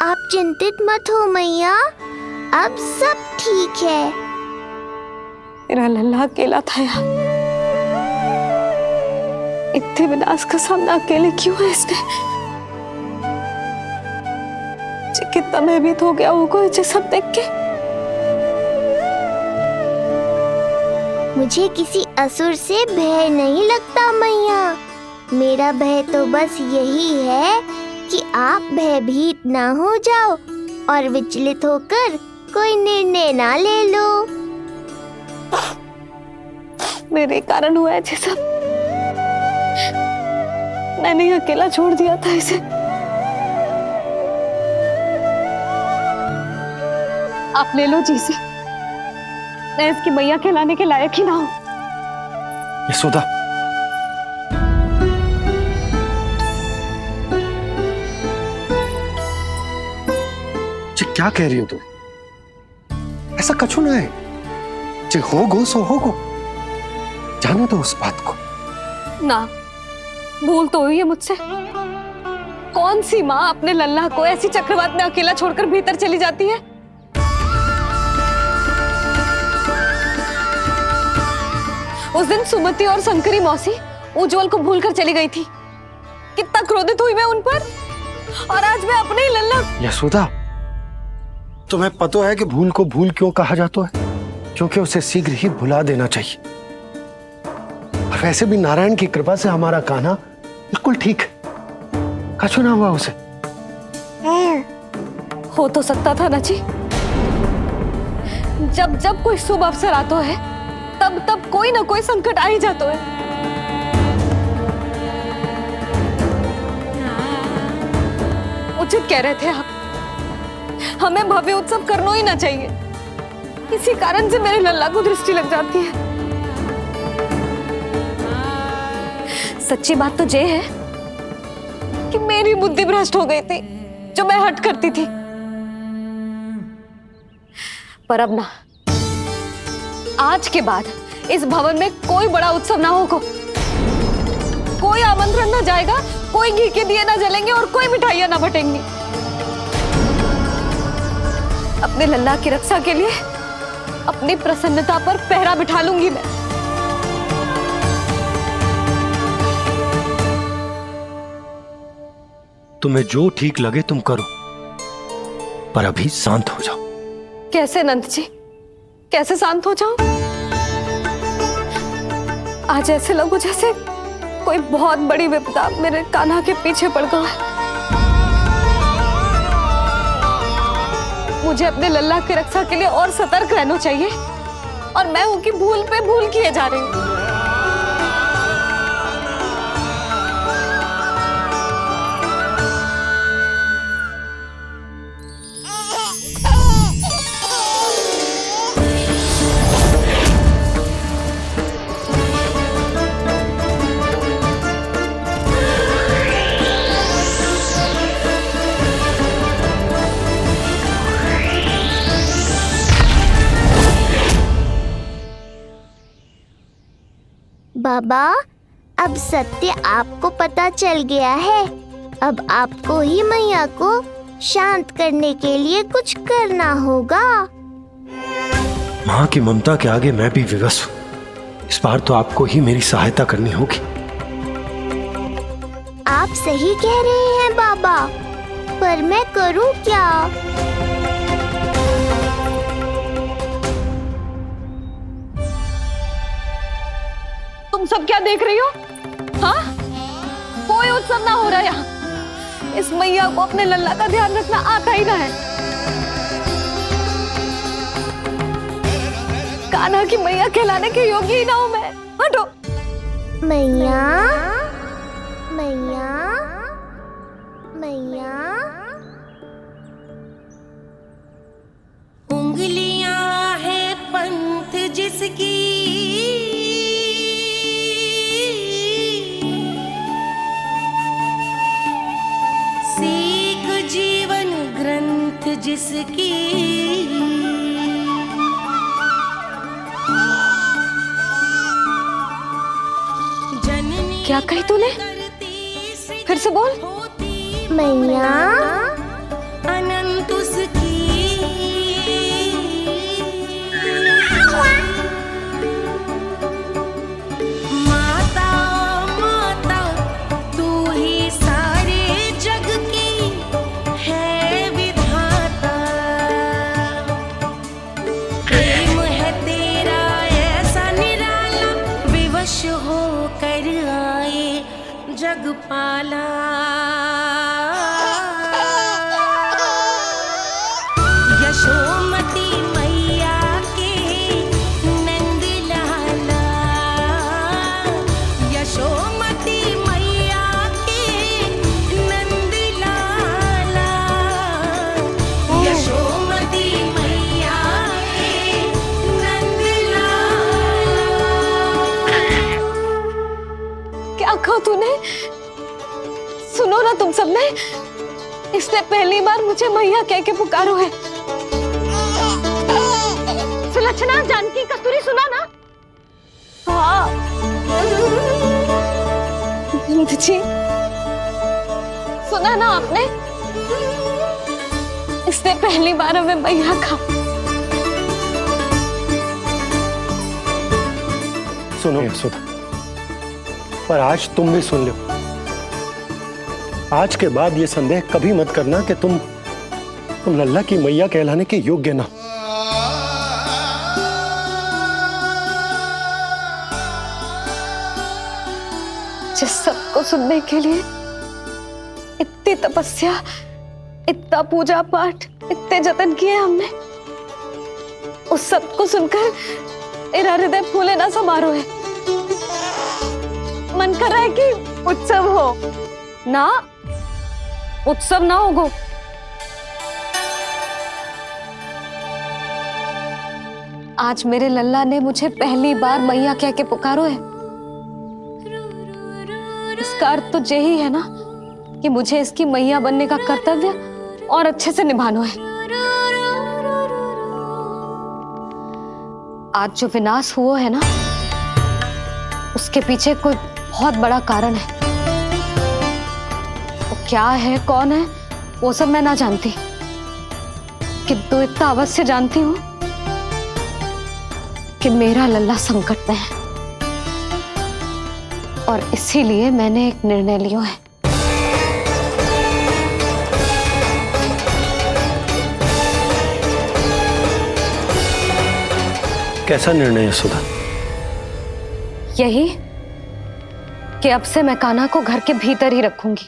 आप चिंतित मत हो मैया, अब सब ठीक है। मेरा लल्ला अकेला था यार। इतने विनाश का सामना अकेले क्यों है इसने? कितना भयभीत हो गया होगा ये सब देख के। मुझे किसी असुर से भय नहीं लगता मैया। मेरा भय तो बस यही है कि आप भयभीत ना हो जाओ और विचलित होकर कोई निर्णय ना ले लो। मेरे कारण हुआ है ये सब। मैंने अकेला छोड़ दिया था इसे। आप ले लो जी से। मैं इसकी मैया कहलाने के लायक ही ना हूं। यशोदा, क्या कह रही हो तुम? ऐसा कछु ना है। जे होगो सो होगो। जाने दो उस बात को। ना, भूल तो हुई है मुझसे। कौन सी माँ अपने लल्ला को ऐसी चक्रवात में अकेला छोड़कर भीतर चली जाती है? उस दिन सुमति और शंकरी मौसी उज्जवल को भूलकर चली गई थी। कितना क्रोधित हुई मैं उन पर। और आज मैं अपने ही लल्ला। यशोदा, तुम्हें पता है कि भूल को भूल क्यों कहा जाता है? क्योंकि उसे शीघ्र ही भुला देना चाहिए। और वैसे भी नारायण की कृपा से हमारा कान्हा बिल्कुल ठीक है। कछु ना हुआ उसे। हो तो सकता था ना जी। जब जब कोई शुभ अवसर आता है तब तब कोई ना कोई संकट आ ही जाता है। उचित कह रहे थे आप। हमें भव्य उत्सव करना ही ना चाहिए। इसी कारण से मेरे लल्ला को दृष्टि लग जाती है। सच्ची बात तो ये है कि मेरी बुद्धि भ्रष्ट हो गई थी जो मैं हट करती थी। पर अब ना, आज के बाद इस भवन में कोई बड़ा उत्सव ना होगा, कोई आमंत्रण ना जाएगा, कोई घी के दिए ना जलेंगे और कोई मिठाइयां ना बटेंगी। अपने लल्ला की रक्षा के लिए अपनी प्रसन्नता पर पहरा बिठा लूंगी मैं। तुम्हें जो ठीक लगे तुम करो, पर अभी शांत हो जाओ। कैसे नंद जी, कैसे शांत हो जाऊं? आज ऐसे लगो जैसे कोई बहुत बड़ी विपदा मेरे कान्हा के पीछे पड़ गया है। मुझे अपने लल्ला की रक्षा के लिए और सतर्क रहना चाहिए, और मैं उनकी भूल पे भूल किए जा रही हूँ। बाबा, अब सत्य आपको पता चल गया है। अब आपको ही मैया को शांत करने के लिए कुछ करना होगा। माँ की ममता के आगे मैं भी विवश हूँ। इस बार तो आपको ही मेरी सहायता करनी होगी। आप सही कह रहे हैं बाबा, पर मैं करूँ क्या? तुम सब क्या देख रही हो? हाँ, कोई उत्सव ना हो रहा यहाँ। इस मैया को अपने लल्ला का ध्यान रखना आता ही ना है। कान्हा की मैया कहलाने के योग्य ही ना हूं मैं। हटो। मैया, मैया, मैया। उंगलियां है पंथ जिसकी, सीख जीवन ग्रंथ जिसकी, क्या कही तूने? फिर से बोल। मैया, अनंत उसकी, माता माता तू ही सारे जग की है विधाता। प्रेम है तेरा ऐसा निराला, विवश होकर आए जगपाला। यशोमती मैया के नंद लाला, यशोमती मैया के नंद लाला, यशोमती मैया के नंद लाला। क्या कहा तूने? सुनो ना तुम सबने, इसने पहली बार मुझे मैया कह के पुकारो है। सुलक्षणा, जानकी, कस्तूरी, सुना ना? हाँ जी, सुना ना आपने? इसने पहली बार हमें मैया कहा। सुनो यशोदा, पर आज तुम भी सुन लो। आज के बाद ये संदेह कभी मत करना कि तुम लल्ला की मैया कहलाने के योग्य ना। जिस सबको सुनने के लिए इतनी तपस्या, इतना पूजा पाठ, इतने जतन किए हमने, उस सब को सुनकर मेरा हृदय फूले ना समारोह है। मन कर रहा है कि उत्सव हो ना, उत्सव ना होगो। आज मेरे लल्ला ने मुझे पहली बार मैया कह के पुकारो है। इसका अर्थ तो यही है ना कि मुझे इसकी मैया बनने का कर्तव्य और अच्छे से निभाना है। आज जो विनाश हुआ है ना, उसके पीछे कोई बहुत बड़ा कारण है। वो क्या है, कौन है, वो सब मैं ना जानती, किंतु इतना अवश्य जानती हूँ कि मेरा लल्ला संकट में है, और इसीलिए मैंने एक निर्णय लिया है। कैसा निर्णय है सुधा? यही कि अब से मैं कान्हा को घर के भीतर ही रखूंगी।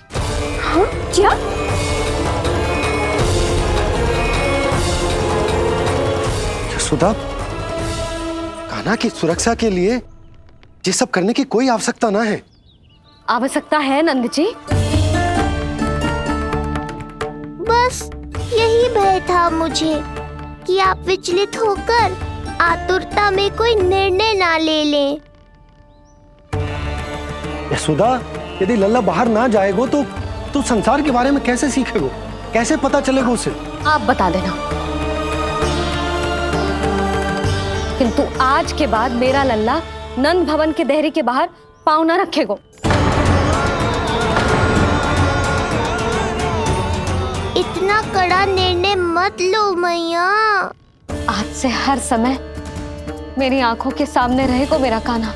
हाँ? क्या? सुधा, कान्हा की सुरक्षा के लिए ये सब करने की कोई आवश्यकता ना है। आवश्यकता है नंद जी। बस यही भय था मुझे कि आप विचलित होकर आतुरता में कोई निर्णय ना ले लें। यशोदा, यदि लल्ला बाहर ना जाएगो तो संसार के बारे में कैसे सीखेगो, कैसे पता चलेगा उसे? आप बता देना, किंतु आज के बाद मेरा लल्ला नंद भवन के देहरी के बाहर पाँव न रखेगो। इतना कड़ा निर्णय मत लो मैया। आज से हर समय मेरी आंखों के सामने रहेगा मेरा कान्हा।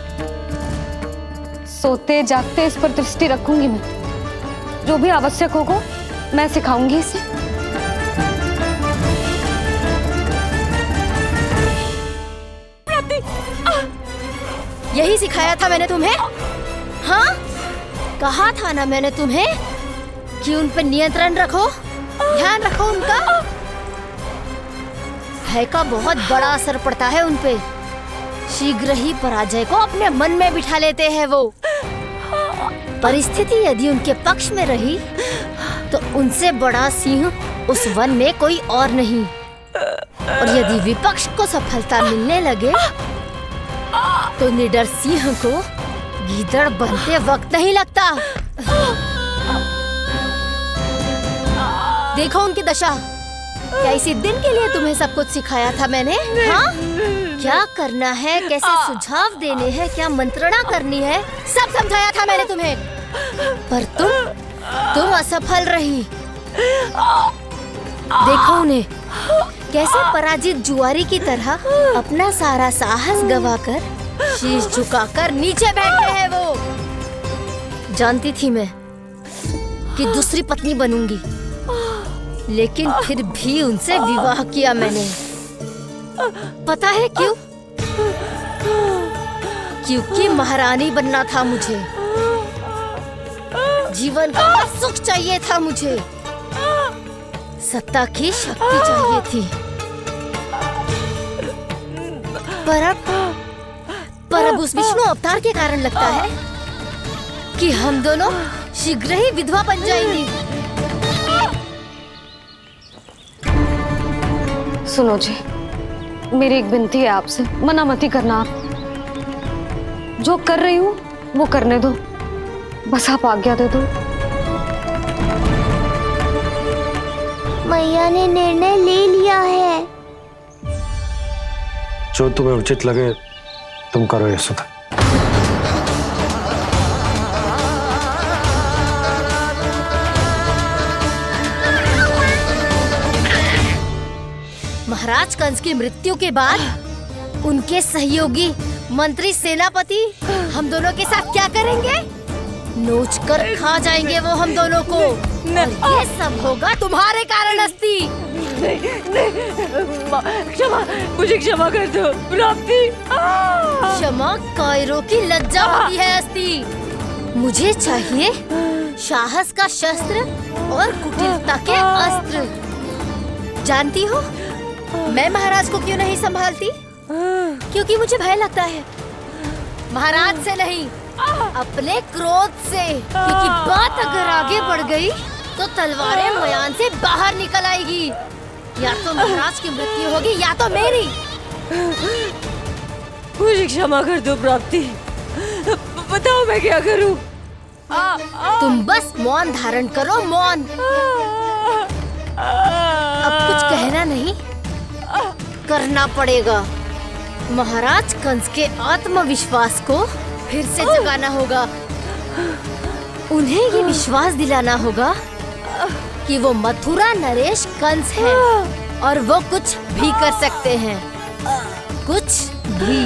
सोते जागते इस पर दृष्टि रखूंगी मैं। जो भी आवश्यक होगा मैं सिखाऊंगी इसे। यही सिखाया था मैंने तुम्हें? हाँ, कहा था ना मैंने तुम्हें कि उन पर नियंत्रण रखो, ध्यान रखो उनका। भय का बहुत बड़ा असर पड़ता है उन पे। शीघ्र ही पराजय को अपने मन में बिठा लेते हैं वो। परिस्थिति यदि उनके पक्ष में रही तो उनसे बड़ा सिंह उस वन में कोई और नहीं, और यदि विपक्ष को सफलता मिलने लगे तो निडर सिंह को गीदड़ बनते वक्त नहीं लगता। देखो उनकी दशा। क्या इसी दिन के लिए तुम्हें सब कुछ सिखाया था मैंने? हाँ? क्या करना है, कैसे सुझाव देने हैं, क्या मंत्रणा करनी है, सब समझाया था मैंने तुम्हें। पर तुम असफल रही। देखो उन्हें, कैसे पराजित जुआरी की तरह अपना सारा साहस गवाकर शीश झुकाकर नीचे बैठे हैं वो। जानती थी मैं कि दूसरी पत्नी बनूंगी, लेकिन फिर भी उनसे विवाह किया मैंने। पता है क्यों? क्योंकि महारानी बनना था मुझे। जीवन का सुख चाहिए था मुझे। सत्ता की शक्ति चाहिए थी। पर अब उस विष्णु अवतार के कारण लगता है कि हम दोनों शीघ्र ही विधवा बन जाएंगी। सुनो जी, मेरी एक विनती है आपसे, मना मत ही करना। आप जो कर रही हूँ वो करने दो, बस आप आज्ञा दे दो। मैया ने निर्णय ले लिया है। जो तुम्हें उचित लगे तुम करो यशोदा। महाराज कंस की मृत्यु के बाद उनके सहयोगी मंत्री सेनापति हम दोनों के साथ क्या करेंगे? नोच कर खा जाएंगे वो हम दोनों को। और ये सब होगा तुम्हारे कारण अस्ति। क्षमा, मुझे क्षमा कर दो प्राप्ति। क्षमा कायरों की लज्जा होती है अस्ति। मुझे चाहिए साहस का शस्त्र और कुटिलता के अस्त्र। जानती हो मैं महाराज को क्यों नहीं संभालती? क्योंकि मुझे भय लगता है। महाराज से नहीं, अपने क्रोध से। क्योंकि बात अगर आगे बढ़ गई तो तलवारें मयान से बाहर निकल आएगी। या तो महाराज की मृत्यु होगी या तो मेरी। मुझे क्षमा कर दो प्राप्ति। बताओ मैं क्या करूं? तुम बस मौन धारण करो, मौन। अब कुछ कहना नहीं, करना पड़ेगा। महाराज कंस के आत्मविश्वास को फिर से जगाना होगा। उन्हें ये विश्वास दिलाना होगा कि वो मथुरा नरेश कंस है और वो कुछ भी कर सकते हैं, कुछ भी।